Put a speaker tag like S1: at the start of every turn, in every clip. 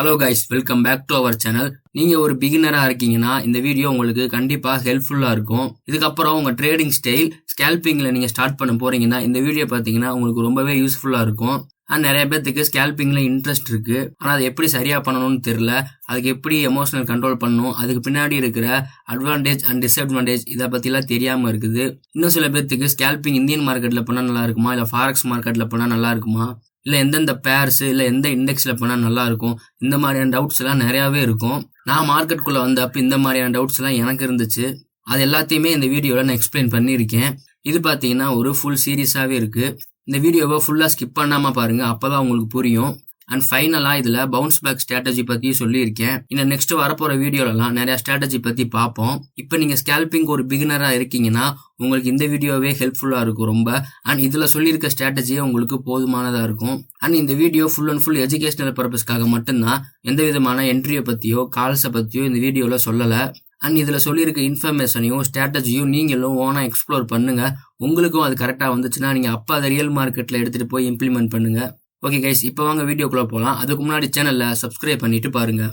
S1: Hello guys, welcome back to our channel. நீங்க ஒரு பிகினரா இருக்கீங்கன்னா இந்த வீடியோ உங்களுக்கு கண்டிப்பா ஹெல்ப்ஃபுல்லா இருக்கும். இதுக்கப்புறம் உங்க ட்ரேடிங் ஸ்டைல் ஸ்கேல்பிங்ல நீங்க ஸ்டார்ட் பண்ண போறீங்கன்னா இந்த வீடியோ பாத்தீங்கன்னா உங்களுக்கு ரொம்பவே யூஸ்ஃபுல்லா இருக்கும். நிறைய பேத்துக்கு ஸ்கேல்பிங்ல இன்ட்ரெஸ்ட் இருக்கு, ஆனா அதை எப்படி சரியா பண்ணணும்னு தெரியல. அதுக்கு எப்படி எமோஷனல் கண்ட்ரோல் பண்ணணும், அதுக்கு பின்னாடி இருக்கிற அட்வான்டேஜ் அண்ட் டிஸ்அட்வான்டேஜ் இதை பத்திலாம் தெரியாம இருக்குது. இன்னும் சில பேத்துக்கு ஸ்கேல்பிங் இந்தியன் மார்க்கெட்ல பண்ணா நல்லா இருக்குமா, இல்ல ஃபாரெக்ஸ் மார்க்கெட்ல பண்ணா நல்லா இருக்குமா, இல்ல எந்தெந்த பேர்ஸ் இல்ல எந்த இண்டெக்ஸ்ல பண்ணா நல்லா இருக்கும், இந்த மாதிரியான டவுட்ஸ் எல்லாம் நிறையவே இருக்கும். நான் மார்க்கெட்டுக்குள்ள வந்தப்ப இந்த மாதிரியான டவுட்ஸ் எல்லாம் எனக்கு இருந்துச்சு. அது எல்லாத்தையுமே இந்த வீடியோல நான் எக்ஸ்பிளைன் பண்ணியிருக்கேன். இது பாத்தீங்கன்னா ஒரு ஃபுல் சீரீஸாவே இருக்கு. இந்த வீடியோவை ஃபுல்லா ஸ்கிப் பண்ணாம பாருங்க, அப்பதான் உங்களுக்கு புரியும். அண்ட் ஃபைனலா இதுல பவுன்ஸ் பேக் ஸ்ட்ராட்டஜி பத்தி சொல்லியிருக்கேன். இன்னும் நெக்ஸ்ட் வரப்போற வீடியோலாம் நிறைய ஸ்ட்ராட்டஜி பத்தி பார்ப்போம். இப்போ நீங்க ஸ்கேல்பிங் ஒரு பிகினரா இருக்கீங்கன்னா உங்களுக்கு இந்த வீடியோவே ஹெல்ப்ஃபுல்லா இருக்கும் ரொம்ப. அண்ட் இதுல சொல்லியிருக்க ஸ்ட்ராட்டஜியே உங்களுக்கு போதுமானதா இருக்கும். அண்ட் இந்த video full and full educational பர்பஸ்க்காக மட்டும்தான். எந்த விதமான என்ட்ரியை பத்தியோ கால்ஸை பத்தியோ இந்த வீடியோல சொல்லல. அண்ட் இதுல சொல்லியிருக்க இன்ஃபர்மேஷனையும் ஸ்ட்ராட்டஜியும் நீங்களும் ஓனா எக்ஸ்ப்ளோர் பண்ணுங்க. உங்களுக்கும் அது கரெக்டா வந்துச்சுன்னா நீங்க அப்ப அதை ரியல் மார்க்கெட்ல எடுத்துட்டு போய் இம்ப்ளிமெண்ட் பண்ணுங்க. ஓகே கைஸ், இப்போ வாங்க வீடியோக்குள்ள போகலாம். அதுக்கு முன்னாடி சேனல்ல சப்ஸ்கிரைப் பண்ணிட்டு பாருங்க.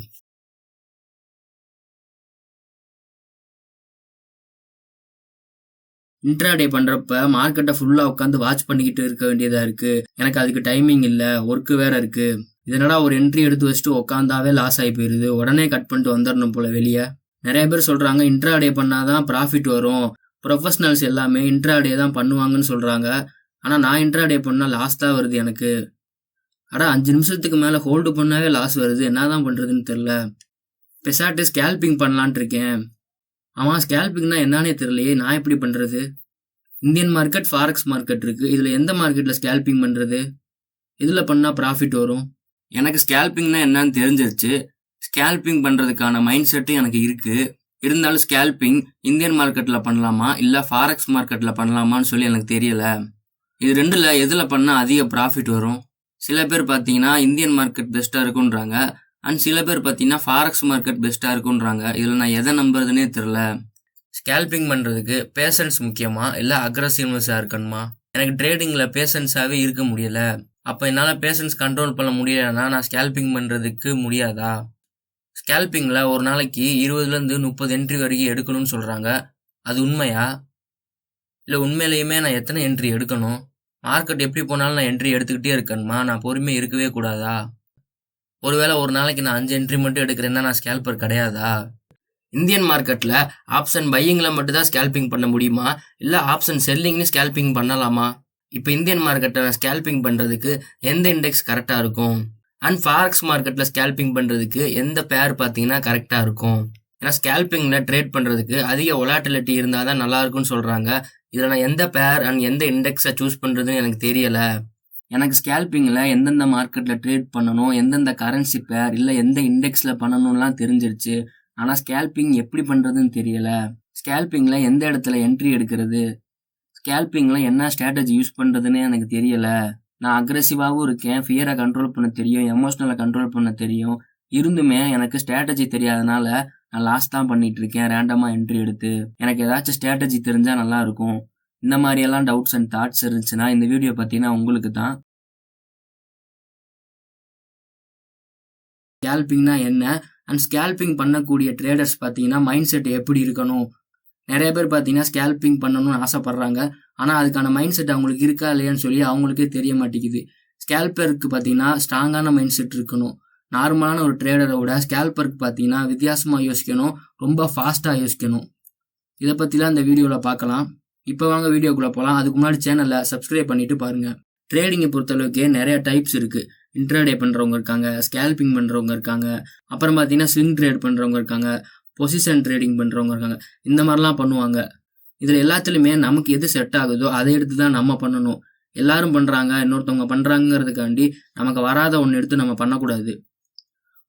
S1: இன்ட்ராடே பண்றப்ப மார்க்கெட்டை ஃபுல்லா உட்காந்து வாட்ச் பண்ணிக்கிட்டு இருக்க வேண்டியதா இருக்கு. எனக்கு அதுக்கு டைமிங் இல்ல, ஒர்க்கு வேற இருக்கு. இதனடா ஒரு என்ட்ரி எடுத்து வச்சுட்டு உட்காந்தாவே லாஸ் ஆகி போயிருது, உடனே கட் பண்ணிட்டு வந்துடணும் போல வெளியே. நிறைய பேர் சொல்றாங்க இன்ட்ராடே பண்ணாதான் ப்ராஃபிட் வரும், ப்ரொஃபஷனல்ஸ் எல்லாமே இன்ட்ராடே தான் பண்ணுவாங்கன்னு சொல்றாங்க. ஆனா நான் இன்ட்ராடே பண்ணா லாஸ் தான் வருது எனக்கு. 5 நிமிஷத்துக்கு மேல ஹோல்டு பண்ணாவே லாஸ் வருது, என்னதான் பண்றதுன்னு தெரியல. பெசாட்டு ஸ்கேல்பிங் பண்ணலான் இருக்கேன். ஸ்கேல்பிங்னா என்னன்னே தெரியலையே, நான் எப்படி பண்றது? இந்தியன் மார்க்கெட், ஃபாரெக்ஸ் மார்க்கெட் இருக்கு, இதுல எந்த மார்க்கெட்ல ஸ்கேல்பிங் பண்றது? இதுல பண்ணா ப்ராஃபிட் வரும்? எனக்கு ஸ்கேல்பிங்னா என்னன்னு தெரிஞ்சிருச்சு. ஸ்கேல்பிங் பண்றதுக்கான மைண்ட் செட்டும் எனக்கு இருக்கு. இருந்தாலும் ஸ்கேல்பிங் இந்தியன் மார்க்கெட்ல பண்ணலாமா இல்ல ஃபாரெக்ஸ் மார்க்கெட்ல பண்ணலாமான்னு சொல்லி எனக்கு தெரியல. இது ரெண்டுல எதுல பண்ணா அதிக ப்ராஃபிட் வரும்? சில பேர் பார்த்தீங்கன்னா இந்தியன் மார்க்கெட் பெஸ்ட்டாக இருக்குன்றாங்க. அண்ட் சில பேர் பார்த்தீங்கன்னா ஃபாரெக்ஸ் மார்க்கெட் பெஸ்ட்டாக இருக்குன்றாங்க. இதில் நான் எதை நம்புறதுனே தெரில. ஸ்கேல்பிங் பண்ணுறதுக்கு பேஷன்ஸ் முக்கியமா இல்லை அக்ரஸிவ்னஸாக இருக்கணுமா? எனக்கு ட்ரேடிங்கில் பேஷன்ஸாகவே இருக்க முடியல. அப்போ என்னால் பேஷன்ஸ் கண்ட்ரோல் பண்ண முடியலைன்னா நான் ஸ்கேல்பிங் பண்ணுறதுக்கு முடியாதா? ஸ்கேல்பிங்கில் ஒரு நாளைக்கு 20லேருந்து 30 என்ட்ரி வரைக்கும் எடுக்கணும்னு சொல்கிறாங்க. அது உண்மையா? இல்லை உண்மையிலேயுமே நான் எத்தனை என்ட்ரி எடுக்கணும்? மார்க்கெட் எப்படி போனாலும் நான் என்ட்ரி எடுத்துக்கிட்டே இருக்கணுமா? நான் பொறுமை இருக்கவே கூடாதா? ஒருவேளை ஒரு நாளைக்கு நான் 5 என்ட்ரி மட்டும் எடுக்கிறேன்னா நான் ஸ்கேல்பர் கிடையாதா? இந்தியன் மார்க்கெட்ல ஆப்ஷன் பையிங்ல மட்டும் தான் ஸ்கேல்பிங் பண்ண முடியுமா இல்ல ஆப்ஷன் செல்லிங்னு ஸ்கேல்பிங் பண்ணலாமா? இப்போ இந்தியன் மார்க்கெட்டை ஸ்கேல்பிங் பண்றதுக்கு எந்த இண்டெக்ஸ் கரெக்டா இருக்கும்? அண்ட் ஃபாரெக்ஸ் மார்க்கெட்ல ஸ்கேல்பிங் பண்றதுக்கு எந்த பேர் பார்த்தீங்கன்னா கரெக்டா இருக்கும்? ஏன்னா ஸ்கேல்பிங்ல ட்ரேட் பண்றதுக்கு அதிக வொலாட்டிலிட்டி இருந்தாதான் நல்லா இருக்கும்னு சொல்றாங்க. இதில் நான் எந்த பேர் அண்ட் எந்த இண்டெக்ஸை சூஸ் பண்ணுறதுன்னு எனக்கு தெரியலை. எனக்கு ஸ்கேல்பிங்கில் எந்தெந்த மார்க்கெட்டில் ட்ரேட் பண்ணணும், எந்தெந்த கரன்சி பேர் இல்லை எந்த இண்டெக்ஸில் பண்ணணும்லாம் தெரிஞ்சிருச்சு. ஆனால் ஸ்கேல்பிங் எப்படி பண்ணுறதுன்னு தெரியலை. ஸ்கேல்பிங்கில் எந்த இடத்துல என்ட்ரி எடுக்கிறது, ஸ்கேல்பிங்கில் என்ன ஸ்ட்ராட்டஜி யூஸ் பண்ணுறதுன்னு எனக்கு தெரியலை. நான் அக்ரெசிவாகவும் இருக்கேன், ஃபியரை கண்ட்ரோல் பண்ண தெரியும், எமோஷ்னலை கண்ட்ரோல் பண்ண தெரியும். இருந்துமே எனக்கு ஸ்ட்ராட்டஜி தெரியாதனால நான் லாஸ் தான் பண்ணிட்டு இருக்கேன் ரேண்டமா என்ட்ரி எடுத்து. எனக்கு ஏதாச்சும் ஸ்ட்ராட்டஜி தெரிஞ்சா நல்லா இருக்கும். இந்த மாதிரி எல்லாம் டவுட்ஸ் அண்ட் தாட்ஸ் இருந்துச்சுன்னா இந்த வீடியோ பார்த்தீங்கன்னா உங்களுக்கு தான். ஸ்கேல்பிங்னா என்ன அண்ட் ஸ்கேல்பிங் பண்ணக்கூடிய ட்ரேடர்ஸ் பார்த்தீங்கன்னா மைண்ட் செட் எப்படி இருக்கணும்? நிறைய பேர் பார்த்தீங்கன்னா ஸ்கேல்பிங் பண்ணணும்னு ஆசைப்படுறாங்க, ஆனால் அதுக்கான மைண்ட் செட் அவங்களுக்கு இருக்கா இல்லையான்னு சொல்லி அவங்களுக்கே தெரிய மாட்டேங்குது. ஸ்கேல்பருக்கு பார்த்தீங்கன்னா ஸ்ட்ராங்கான மைண்ட் செட் இருக்கணும். நார்மலான ஒரு ட்ரேடரோட ஸ்கேல்பருக்கு பார்த்தீங்கன்னா வித்தியாசமாக யோசிக்கணும், ரொம்ப ஃபாஸ்ட்டாக யோசிக்கணும். இதை பற்றிலாம் இந்த வீடியோவில் பார்க்கலாம். இப்போ வாங்க வீடியோக்குள்ளே போகலாம். அதுக்கு முன்னாடி சேனலை சப்ஸ்கிரைப் பண்ணிட்டு பாருங்கள். ட்ரேடிங்கை பொறுத்தளவுக்கு நிறைய டைப்ஸ் இருக்குது. இன்ட்ராடே பண்ணுறவங்க இருக்காங்க, ஸ்கேல்பிங் பண்ணுறவங்க இருக்காங்க, அப்புறம் பார்த்தீங்கன்னா ஸ்விங் ட்ரேட் பண்ணுறவங்க இருக்காங்க, பொசிஷன் ட்ரேடிங் பண்ணுறவங்க இருக்காங்க. இந்த மாதிரிலாம் பண்ணுவாங்க. இதில் எல்லாத்துலேயுமே நமக்கு எது செட் ஆகுதோ அதை எடுத்து தான் நம்ம பண்ணணும். எல்லாரும் பண்ணுறாங்க, இன்னொருத்தவங்க பண்ணுறாங்கிறதுக்காண்டி நமக்கு வராத ஒன்று எடுத்து நம்ம பண்ணக்கூடாது.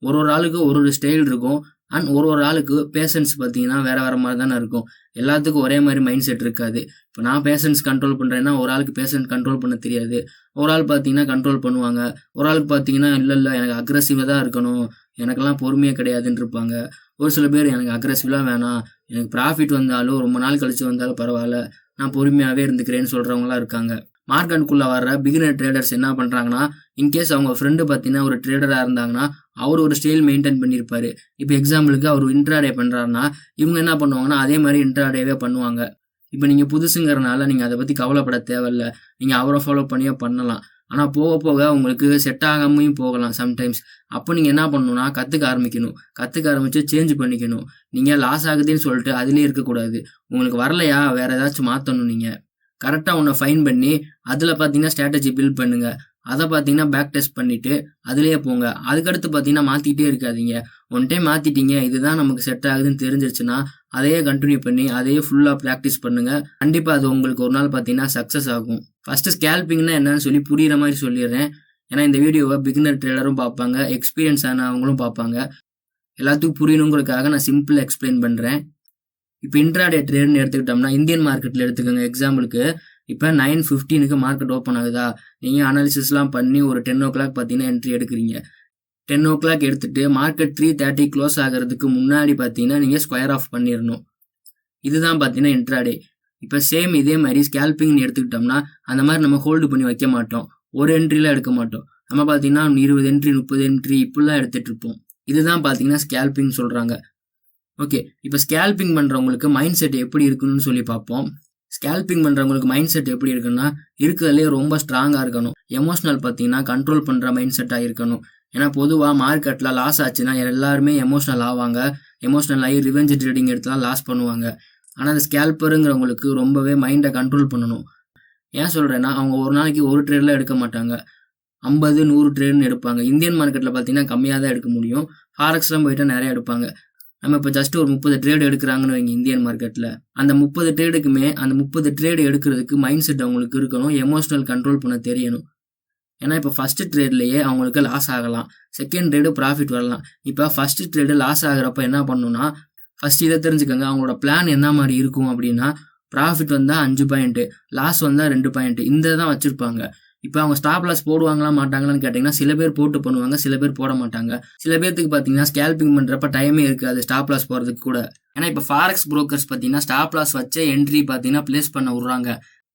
S1: ஒரு ஆளுக்கு ஒரு ஸ்டைல் இருக்கும். அண்ட் ஒரு ஆளுக்கு பேஷன்ஸ் பார்த்தீங்கன்னா வேற மாதிரி தானே இருக்கும். எல்லாத்துக்கும் ஒரே மாதிரி மைண்ட் செட் இருக்காது. இப்போ நான் பேஷன்ஸ் கண்ட்ரோல் பண்ணுறேன்னா ஒரு ஆளுக்கு பேஷன்ஸ் கண்ட்ரோல் பண்ண தெரியாது. ஒரு ஆள் பார்த்தீங்கன்னா கண்ட்ரோல் பண்ணுவாங்க, ஒரு ஆளுக்கு பார்த்தீங்கன்னா இல்லை எனக்கு அக்ரெசிவாக தான் இருக்கணும், எனக்கெல்லாம் பொறுமையே கிடையாதுன்னு இருப்பாங்க. ஒரு சில பேர் எனக்கு அக்ரெசிவாக வேணாம், எனக்கு ப்ராஃபிட் வந்தாலும் ரொம்ப நாள் கழிச்சு வந்தாலும் பரவாயில்ல, நான் பொறுமையாகவே இருந்துக்கிறேன்னு சொல்கிறவங்களாம் இருக்காங்க. மார்க்கெட்டுக்குள்ளே வர்ற பிகினர் ட்ரேடர்ஸ் என்ன பண்ணுறாங்கன்னா, இன்கேஸ் அவங்க ஃப்ரெண்டு பார்த்தீங்கன்னா ஒரு ட்ரேடராக இருந்தாங்கன்னா அவர் ஒரு ஸ்டைல் மெயின்டைன் பண்ணியிருப்பாரு. இப்போ எக்ஸாம்பிளுக்கு அவர் இன்ட்ராடே பண்ணுறாருன்னா இவங்க என்ன பண்ணுவாங்கன்னா அதே மாதிரி இன்ட்ராடேவே பண்ணுவாங்க. இப்போ நீங்கள் புதுசுங்கிறனால நீங்கள் அதை பற்றி கவலைப்பட தேவையில்ல. நீங்கள் அவரை ஃபாலோ பண்ணியே பண்ணலாம். ஆனால் போக போக உங்களுக்கு செட் ஆகாமையும் போகலாம் சம்டைம்ஸ். அப்போ நீங்கள் என்ன பண்ணணும்னா கற்றுக்க ஆரம்பிக்கணும். கற்றுக்க ஆரம்பித்து சேஞ்ச் பண்ணிக்கணும். நீங்கள் லாஸ் ஆகுதுன்னு சொல்லிட்டு அதிலே இருக்கக்கூடாது. உங்களுக்கு வரலையா வேறு ஏதாச்சும் மாற்றணும். நீங்கள் கரெக்டாக ஒன்றை ஃபைன் பண்ணி அதில் பார்த்தீங்கன்னா ஸ்ட்ராட்டஜி பில்ட் பண்ணுங்கள். அதை பார்த்தீங்கன்னா பேக் டெஸ்ட் பண்ணிவிட்டு அதிலேயே போங்க. அதுக்கடுத்து பார்த்தீங்கன்னா மாற்றிக்கிட்டே இருக்காதீங்க. ஒன் டைம் மாற்றிட்டீங்க இதுதான் நமக்கு செட் ஆகுதுன்னு தெரிஞ்சிருச்சுன்னா அதையே கண்டினியூ பண்ணி அதையே ஃபுல்லாக ப்ராக்டிஸ் பண்ணுங்கள். கண்டிப்பாக அது உங்களுக்கு ஒரு நாள் பார்த்தீங்கன்னா சக்ஸஸ் ஆகும். ஃபஸ்ட்டு ஸ்கேல்பிங்னா என்னன்னு சொல்லி புரிகிற மாதிரி சொல்லிடுறேன். ஏன்னா இந்த வீடியோவை பிகினர் ட்ரேடரும் பார்ப்பாங்க, எக்ஸ்பீரியன்ஸ் ஆனவங்களும் பார்ப்பாங்க. எல்லாத்துக்கும் புரியணுங்கிறதுக்காக நான் சிம்பிள் எக்ஸ்பிளைன் பண்ணுறேன். இப்போ இன்ட்ராடே ட்ரேட்னு எடுத்துக்கிட்டோம்னா இந்தியன் மார்க்கெட்டில் எடுத்துக்கோங்க. எக்ஸாம்பிளுக்கு இப்போ 9:15 மார்க்கெட் ஓப்பன் ஆகுதா, நீங்கள் அனாலிசிஸ்லாம் பண்ணி ஒரு 10 o'clock பார்த்தீங்கன்னா என்ட்ரி எடுக்கிறீங்க. 10 o'clock எடுத்துகிட்டு மார்க்கெட் 3:30 க்ளோஸ் ஆகிறதுக்கு முன்னாடி பார்த்தீங்கன்னா நீங்கள் ஸ்கொயர் ஆஃப் பண்ணிடணும். இதுதான் பார்த்தீங்கன்னா இன்ட்ராடே. இப்போ சேம் இதே மாதிரி ஸ்கேல்பிங்னு எடுத்துக்கிட்டோம்னா அந்த மாதிரி நம்ம ஹோல்டு பண்ணி வைக்க மாட்டோம். ஒரு என்ட்ரிலாம் எடுக்க மாட்டோம். நம்ம பார்த்தீங்கன்னா 20 என்ட்ரி 30 என்ட்ரி இப்படிலாம் எடுத்துகிட்டு இருப்போம். இதுதான் பார்த்தீங்கன்னா ஸ்கேல்பிங் சொல்கிறாங்க. ஓகே, இப்போ ஸ்கேல்பிங் பண்ணுறவங்களுக்கு மைண்ட் செட் எப்படி இருக்குன்னு சொல்லி பார்ப்போம். ஸ்கேல்பிங் பண்ணுறவங்களுக்கு மைண்ட் செட் எப்படி இருக்குன்னா இருக்கிறதுலே ரொம்ப ஸ்ட்ராங்காக இருக்கணும். எமோஷனல் பார்த்தீங்கன்னா கண்ட்ரோல் பண்ணுற மைண்ட் செட்டாக இருக்கணும். ஏன்னா பொதுவாக மார்க்கெட்டில் லாஸ் ஆச்சுன்னா எல்லாருமே எமோஷனல் ஆவாங்க. எமோஷனல் ஆகி ரிவெஞ்ச் ட்ரேடிங் எடுத்துலாம் லாஸ் பண்ணுவாங்க. ஆனால் அந்த ஸ்கேல்பருங்கிறவங்களுக்கு ரொம்பவே மைண்டை கண்ட்ரோல் பண்ணணும். ஏன் சொல்கிறேன்னா அவங்க ஒரு நாளைக்கு ஒரு ட்ரேடில் எடுக்க மாட்டாங்க, 50-100 ட்ரேடுன்னு எடுப்பாங்க. இந்தியன் மார்க்கெட்டில் பார்த்தீங்கன்னா கம்மியாக தான் எடுக்க முடியும். ஃபாரெக்ஸ்லாம் போயிட்டால் நிறையா எடுப்பாங்க. நம்ம இப்போ ஜஸ்ட் ஒரு 30 ட்ரேடு எடுக்கிறாங்கன்னு வைங்க இந்தியன் மார்க்கெட்டில். அந்த 30 ட்ரேடுக்குமே அந்த 30 ட்ரேடு எடுக்கிறதுக்கு மைண்ட் செட் அவங்களுக்கு இருக்கணும். எமோஷனல் கண்ட்ரோல் பண்ண தெரியணும். ஏன்னா இப்போ ஃபஸ்ட்டு ட்ரேட்லேயே அவங்களுக்கு லாஸ் ஆகலாம், செகண்ட் ட்ரேடு ப்ராஃபிட் வரலாம். இப்போ ஃபஸ்ட்டு ட்ரேடு லாஸ் ஆகிறப்ப என்ன பண்ணணும்னா ஃபஸ்ட் இதை தெரிஞ்சுக்கோங்க. அவங்களோட பிளான் என்ன மாதிரி இருக்கும் அப்படின்னா ப்ராஃபிட் வந்தால் 5 பாயிண்ட்டு, லாஸ் வந்தால் 2 பாயிண்ட்டு, இந்த தான் வச்சுருப்பாங்க. இப்போ அவங்க ஸ்டாப் லாஸ் போடுவாங்களா மாட்டாங்களான்னு கேட்டிங்கன்னா சில பேர் போட்டு பண்ணுவாங்க, சில பேர் போட மாட்டாங்க. சில பேர்த்துக்கு பார்த்தீங்கன்னா ஸ்கேல்பிங் பண்ணுறப்ப டைமே இருக்காது ஸ்டாப் லாஸ் போகிறதுக்கு கூட. ஏன்னா இப்போ ஃபாரெக்ஸ் புரோக்கர்ஸ் பார்த்தீங்கன்னா ஸ்டாப் லாஸ் வச்சே என்ட்ரி பார்த்தீங்கன்னா ப்ளேஸ் பண்ண விட்றாங்க.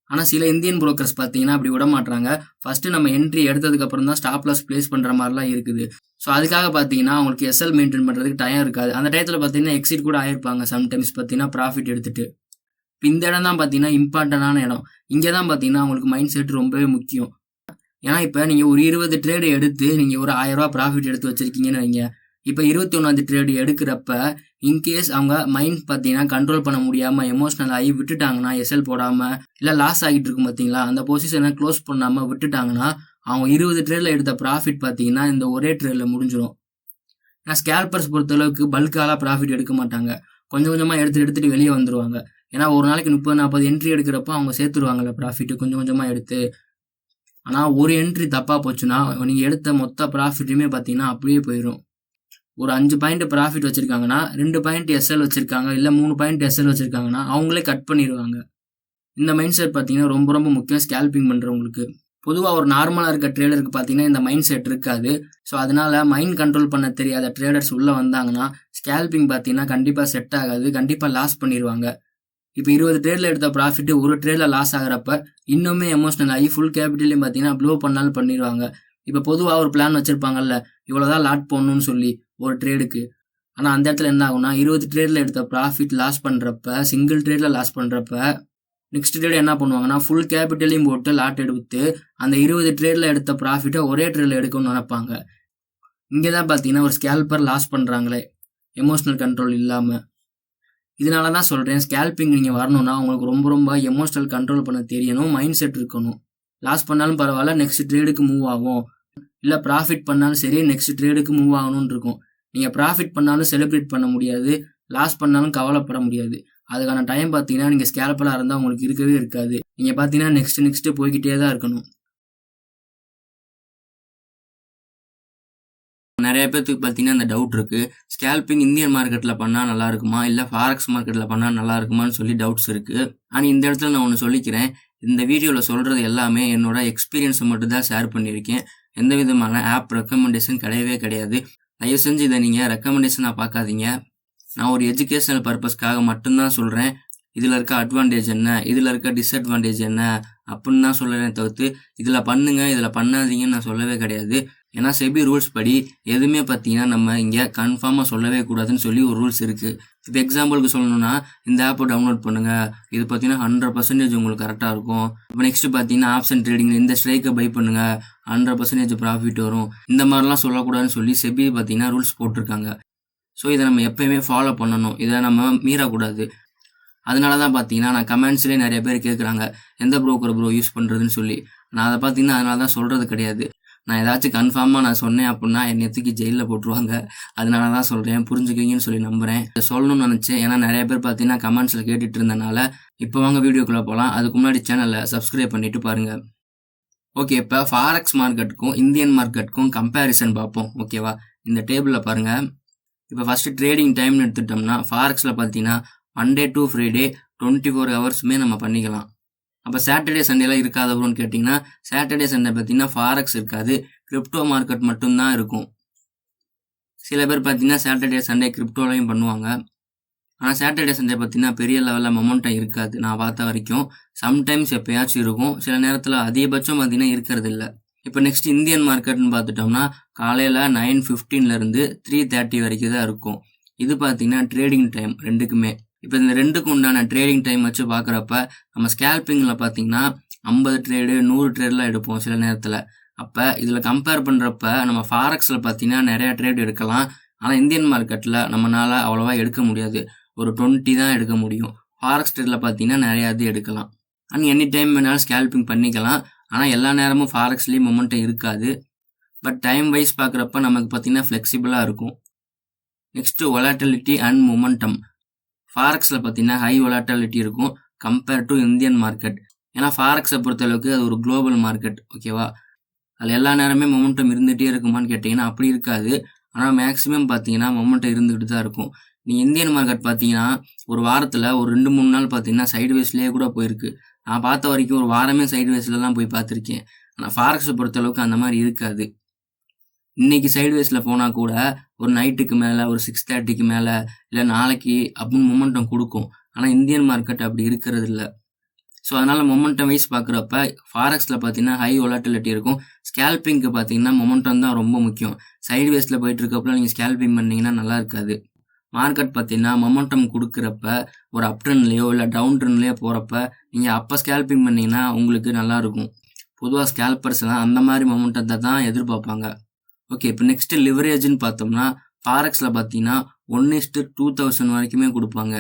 S1: ஆனால் சில இந்தியன் புரோக்கர்ஸ் பார்த்தீங்கன்னா அப்படி விட மாட்டாங்க. ஃபஸ்ட்டு நம்ம என்ட்ரி எடுத்ததுக்கப்புறம் தான் ஸ்டாப் லாஸ் ப்ளேஸ் பண்ணுற மாதிரிலாம் இருக்குது. ஸோ அதுக்காக பார்த்தீங்கன்னா அவங்களுக்கு எஸ்எல் மெயின்டைன் பண்ணுறதுக்கு டைம் இருக்காது. அந்த டயத்தில் பார்த்தீங்கன்னா எக்ஸிட் கூட ஆயிருப்பாங்க சம்டைம்ஸ் பார்த்தீங்கன்னா ப்ராஃபிட் எடுத்துகிட்டு. இப்போ இந்த இடம் தான் பார்த்தீங்கன்னா இம்பார்ட்டண்டான இடம். இங்கே தான் பார்த்தீங்கன்னா அவங்களுக்கு மைண்ட் செட் ரொம்பவே முக்கியம். ஏன்னா இப்போ நீங்கள் ஒரு 20 ட்ரேடு எடுத்து நீங்கள் ஒரு 1000 ரூபா ப்ராஃபிட் எடுத்து வச்சுருக்கீங்கன்னு வைங்க. இப்போ 21வது ட்ரேடு எடுக்கிறப்ப இன்கேஸ் அவங்க மைண்ட் பார்த்தீங்கன்னா கண்ட்ரோல் பண்ண முடியாமல் எமோஷனல் ஆகி விட்டுட்டாங்கன்னா, எஸ்எல் போடாமல் இல்லை லாஸ் ஆகிட்டு இருக்கும் பார்த்தீங்களா, அந்த பொசிஷனை க்ளோஸ் பண்ணாமல் விட்டுட்டாங்கன்னா அவங்க 20 ட்ரேடில் எடுத்த ப்ராஃபிட் பார்த்தீங்கன்னா இந்த ஒரே ட்ரேடில் முடிஞ்சிடும். ஏன்னா ஸ்கேல்பர்ஸ் பொறுத்தளவுக்கு பல்காலாம் ப்ராஃபிட் எடுக்க மாட்டாங்க. கொஞ்சம் கொஞ்சமாக எடுத்துகிட்டு வெளியே வந்துடுவாங்க. ஏன்னா ஒரு நாளைக்கு 30-40 என்ட்ரி எடுக்கிறப்ப அவங்க சேர்த்துருவாங்கல்ல ப்ராஃபிட்டு கொஞ்சம் கொஞ்சமாக எடுத்து. ஆனால் ஒரு என்ட்ரி தப்பாக போச்சுன்னா நீங்கள் எடுத்த மொத்த ப்ராஃபிட்டுமே பார்த்தீங்கன்னா அப்படியே போயிடும். ஒரு 5 பாயிண்ட் ப்ராஃபிட் வச்சுருக்காங்கன்னா 2 பாயிண்ட் எஸ்எல் வச்சுருக்காங்க, இல்லை 3 பாயிண்ட் எஸ்எல் வச்சுருக்காங்கன்னா அவங்களே கட் பண்ணிடுவாங்க. இந்த மைண்ட் செட் பார்த்தீங்கன்னா ரொம்ப ரொம்ப முக்கியம் ஸ்கேல்பிங் பண்ணுறவங்களுக்கு. பொதுவாக ஒரு நார்மலாக இருக்க ட்ரேடருக்கு பார்த்தீங்கன்னா இந்த மைண்ட் செட் இருக்காது. ஸோ அதனால் மைண்ட் கண்ட்ரோல் பண்ண தெரியாத ட்ரேடர்ஸ் உள்ளே வந்தாங்கன்னா ஸ்கேல்பிங் பார்த்தீங்கன்னா கண்டிப்பாக செட் ஆகாது, கண்டிப்பாக லாஸ் பண்ணிடுவாங்க. இப்போ 20 ட்ரேடில் எடுத்த ப்ராஃபிட்டு ஒரு ட்ரேடில் லாஸ் ஆகிறப்ப இன்னுமே எமோஷனல் ஆகி ஃபுல் கேபிட்டலையும் பார்த்தீங்கன்னா ப்ளோ பண்ணாலும் பண்ணிடுவாங்க. இப்போ பொதுவாக ஒரு பிளான் வச்சுருப்பாங்கல்ல, இவ்வளோதான் லாட் போடணும்னு சொல்லி ஒரு ட்ரேடுக்கு. ஆனால் அந்த இடத்துல என்ன ஆகும்னா 20 ட்ரேடில் எடுத்த ப்ராஃபிட் லாஸ் பண்ணுறப்ப, சிங்கிள் ட்ரேடில் லாஸ் பண்ணுறப்ப நெக்ஸ்ட் ட்ரேட் என்ன பண்ணுவாங்கன்னா ஃபுல் கேபிட்டலையும் போட்டு லாட் எடுத்து அந்த 20 ட்ரேடில் எடுத்த ப்ராஃபிட்டை ஒரே ட்ரேடில் எடுக்கணும்னு நினைப்பாங்க. இங்கே தான் பார்த்தீங்கன்னா ஒரு ஸ்கேல்பர் லாஸ் பண்ணுறாங்களே எமோஷனல் கண்ட்ரோல் இல்லாமல். இதனால தான் சொல்கிறேன் ஸ்கேல்பிங் நீங்கள் வரணும்னா உங்களுக்கு ரொம்ப ரொம்ப எமோஷனல் கண்ட்ரோல் பண்ண தெரியணும், மைண்ட் செட் இருக்கணும். லாஸ் பண்ணாலும் பரவாயில்ல நெக்ஸ்ட் ட்ரேடுக்கு மூவ் ஆகும், இல்லை ப்ராஃபிட் பண்ணாலும் சரி நெக்ஸ்ட் ட்ரேடுக்கு மூவ் ஆகணும்னு இருக்கும். நீங்கள் ப்ராஃபிட் பண்ணாலும் செலிப்ரேட் பண்ண முடியாது, லாஸ் பண்ணாலும் கவலைப்பட முடியாது. அதுக்கான டைம் பார்த்தீங்கன்னா நீங்கள் ஸ்கேல்பராக இருந்தால் உங்களுக்கு இருக்கவே இருக்காது. நீங்கள் பார்த்தீங்கன்னா நெக்ஸ்ட்டு போய்கிட்டே தான் இருக்கணும். நிறைய பேர்த்துக்கு பார்த்தீங்கன்னா அந்த டவுட் இருக்குது, ஸ்கேல்பிங் இந்தியன் மார்க்கெட்டில் பண்ணால் நல்லா இருக்குமா இல்லை ஃபாரெக்ஸ் மார்க்கெட்டில் பண்ணால் நல்லா இருக்குமான்னு சொல்லி டவுட்ஸ் இருக்குது. ஆனால் இந்த இடத்துல நான் ஒன்று சொல்லிக்கிறேன், இந்த வீடியோவில் சொல்கிறது எல்லாமே என்னோட எக்ஸ்பீரியன்ஸை மட்டும் தான் ஷேர் பண்ணியிருக்கேன். எந்த விதமான ஆப் ரெக்கமெண்டேஷன் கிடையவே கிடையாது. தயவு செஞ்சு இதை நீங்கள் ரெக்கமெண்டேஷனாக பார்க்காதீங்க. நான் ஒரு எஜுகேஷனல் பர்பஸ்க்காக மட்டும்தான் சொல்கிறேன். இதில் இருக்க அட்வான்டேஜ் என்ன, இதில் இருக்க டிஸ்அட்வான்டேஜ் என்ன அப்படின்னு தான் சொல்லுறேன் தவிர்த்து இதில் பண்ணுங்க இதில் பண்ணாதீங்கன்னு நான் சொல்லவே கிடையாது. ஏன்னா செபி ரூல்ஸ் படி எதுவுமே பார்த்தீங்கன்னா நம்ம இங்கே கன்ஃபார்மாக சொல்லவே கூடாதுன்னு சொல்லி ஒரு ரூல்ஸ் இருக்குது. இப்போ எக்ஸாம்பிளுக்கு சொல்லணும்னா இந்த ஆப்பை டவுன்லோட் பண்ணுங்கள், இது பார்த்தீங்கன்னா 100% உங்களுக்கு கரெக்டாக இருக்கும். இப்போ நெக்ஸ்ட் பார்த்தீங்கன்னா ஆப்ஷன் ட்ரேடிங் இந்த ஸ்ட்ரைக்கை பை பண்ணுங்கள் 100% ப்ராஃபிட் வரும், இந்த மாதிரிலாம் சொல்லக்கூடாதுன்னு சொல்லி செபி பார்த்தீங்கன்னா ரூல்ஸ் போட்டிருக்காங்க. ஸோ இதை நம்ம எப்பயுமே ஃபாலோ பண்ணணும், இதை நம்ம மீறக்கூடாது. அதனால தான் பார்த்தீங்கன்னா நான் கமெண்ட்ஸ்லேயே நிறைய பேர் கேட்குறாங்க எந்த ப்ரோக்கர் ப்ரோ யூஸ் பண்ணுறதுன்னு சொல்லி. நான் அதை பார்த்தீங்கன்னா அதனால தான் சொல்கிறது கிடையாது. நான் ஏதாச்சும் கன்ஃபார்மாக நான் சொன்னேன் அப்படின்னா என்னை தூக்கி ஜெயிலில் போட்டுருவாங்க. அதனால தான் சொல்கிறேன், புரிஞ்சுக்கிங்கன்னு சொல்லி நம்புகிறேன். இதை சொல்லணும்னு நினச்சேன், ஏன்னா நிறைய பேர் பார்த்தீங்கன்னா கமெண்ட்ஸில் கேட்டுட்டு இருந்தனால. இப்போ வாங்க வீடியோக்குள்ளே போகலாம். அதுக்கு முன்னாடி சேனலை சப்ஸ்கிரைப் பண்ணிவிட்டு பாருங்கள். ஓகே, இப்போ ஃபாரெக்ஸ் மார்க்கெட்டுக்கும் இந்தியன் மார்க்கெட்டுக்கும் கம்பேரிசன் பார்ப்போம். ஓகேவா, இந்த டேபிளில் பாருங்கள். இப்போ ஃபஸ்ட்டு ட்ரேடிங் டைம்னு எடுத்துட்டோம்னா ஃபாரெக்ஸில் பார்த்தீங்கன்னா மண்டே டு ஃப்ரைடே 24 ஹவர்ஸுமே நம்ம பண்ணிக்கலாம். அப்போ சாட்டர்டே சண்டேலாம் இருக்காதவரோன்னு கேட்டிங்கன்னா சாட்டர்டே சண்டே பார்த்தீங்கன்னா ஃபாரெக்ஸ் இருக்காது, கிரிப்டோ மார்க்கெட் மட்டும்தான் இருக்கும். சில பேர் பார்த்தீங்கன்னா சாட்டர்டே சண்டே கிரிப்டோலையும் பண்ணுவாங்க. ஆனால் சாட்டர்டே சண்டே பார்த்தீங்கன்னா பெரிய லெவலில் மொமெண்டம் இருக்காது நான் பார்த்த வரைக்கும். சம்டைம்ஸ் எப்போயாச்சும் இருக்கும், சில நேரத்தில் அதிகபட்சம் பார்த்தீங்கன்னா இருக்கிறது இல்லை. இப்போ நெக்ஸ்ட் இந்தியன் மார்க்கெட்னு பார்த்துட்டோம்னா காலையில் 9:15 3:30 வரைக்கும் தான் இருக்கும். இது பார்த்தீங்கன்னா ட்ரேடிங் டைம் ரெண்டுக்குமே. இப்போ இந்த ரெண்டுக்கும் உண்டான ட்ரேடிங் டைம் வச்சு பார்க்குறப்ப நம்ம ஸ்கேல்பிங்கில் பார்த்தீங்கன்னா 50 ட்ரேடு 100 ட்ரேட்லாம் எடுப்போம் சில நேரத்தில். அப்போ இதில் கம்பேர் பண்ணுறப்ப நம்ம ஃபாரெக்ஸில் பார்த்தீங்கன்னா நிறையா ட்ரேட் எடுக்கலாம். ஆனால் இந்தியன் மார்க்கெட்டில் நம்மளால் அவ்வளோவா எடுக்க முடியாது, ஒரு 20 தான் எடுக்க முடியும். ஃபாரெக்ஸ் ட்ரேடில் பார்த்தீங்கன்னா நிறையா இது எடுக்கலாம். ஆனால் எனி டைம் வேணாலும் ஸ்கேல்பிங் பண்ணிக்கலாம். ஆனால் எல்லா நேரமும் ஃபாரெக்ஸ்லேயும் மொமெண்டம் இருக்காது. பட் டைம் வைஸ் பார்க்குறப்ப நமக்கு பார்த்தீங்கன்னா ஃப்ளெக்சிபிளாக இருக்கும். Next volatility and momentum. ஃபாரெக்ஸில் பார்த்தீங்கன்னா ஹை வொலாட்டிலிட்டி இருக்கும் கம்பேர் டு இந்தியன் மார்க்கெட். ஏன்னா ஃபாரெக்ஸை பொறுத்தளவுக்கு அது ஒரு குளோபல் மார்க்கெட். ஓகேவா, அதில் எல்லா நேரமே மொமெண்டம் இருந்துகிட்டே இருக்குமான்னு கேட்டிங்கன்னா அப்படி இருக்காது. ஆனால் மேக்ஸிமம் பார்த்தீங்கன்னா மொமெண்டம் இருந்துகிட்டு தான் இருக்கும். நீங்கள் இந்தியன் மார்க்கெட் பார்த்தீங்கன்னா ஒரு வாரத்தில் ஒரு 2-3 நாள் பார்த்தீங்கன்னா சைட்வேஸ்லேயே கூட போயிருக்கு. நான் பார்த்த வரைக்கும் ஒரு வாரமே சைட்வேஸ்லலாம் போய் பார்த்துருக்கேன். ஆனால் ஃபாரெக்ஸை பொறுத்தளவுக்கு அந்த மாதிரி இருக்காது. இன்னைக்கு சைட்வேஸில் போனால் கூட ஒரு நைட்டுக்கு மேலே ஒரு 6:30க்கு மேலே இல்லை நாளைக்கு அப்படின்னு மொமெண்டம் கொடுக்கும். ஆனால் இந்தியன் மார்க்கெட் அப்படி இருக்கிறது இல்லை. ஸோ அதனால் மொமெண்டம் வைஸ் பார்க்குறப்ப ஃபாரெக்ஸில் பார்த்தீங்கன்னா ஹை வொலாட்டிலிட்டி இருக்கும். ஸ்கேல்பிங்க்கு பார்த்தீங்கன்னா மொமெண்டம் தான் ரொம்ப முக்கியம். சைட்வேஸில் போயிட்டு இருக்கப்பல நீங்கள் ஸ்கேல்பிங் பண்ணிங்கன்னா நல்லா இருக்காது. மார்க்கெட் பார்த்தீங்கன்னா மொமெண்டம் கொடுக்குறப்ப ஒரு அப் ட்ரெண்ட்லேயோ இல்லை டவுன் ட்ரெண்ட்லேயோ போகிறப்ப நீங்கள் அப்போ ஸ்கேல்பிங் பண்ணிங்கன்னா உங்களுக்கு நல்லாயிருக்கும். பொதுவாக ஸ்கேல்பர்ஸ்லாம் அந்த மாதிரி மொமெண்டத்தை தான் எதிர்பார்ப்பாங்க. ஓகே, இப்போ நெக்ஸ்ட்டு லிவரேஜ்னு பார்த்தோம்னா ஃபாரெக்ஸில் பார்த்தீங்கன்னா 1:2000 வரைக்குமே கொடுப்பாங்க.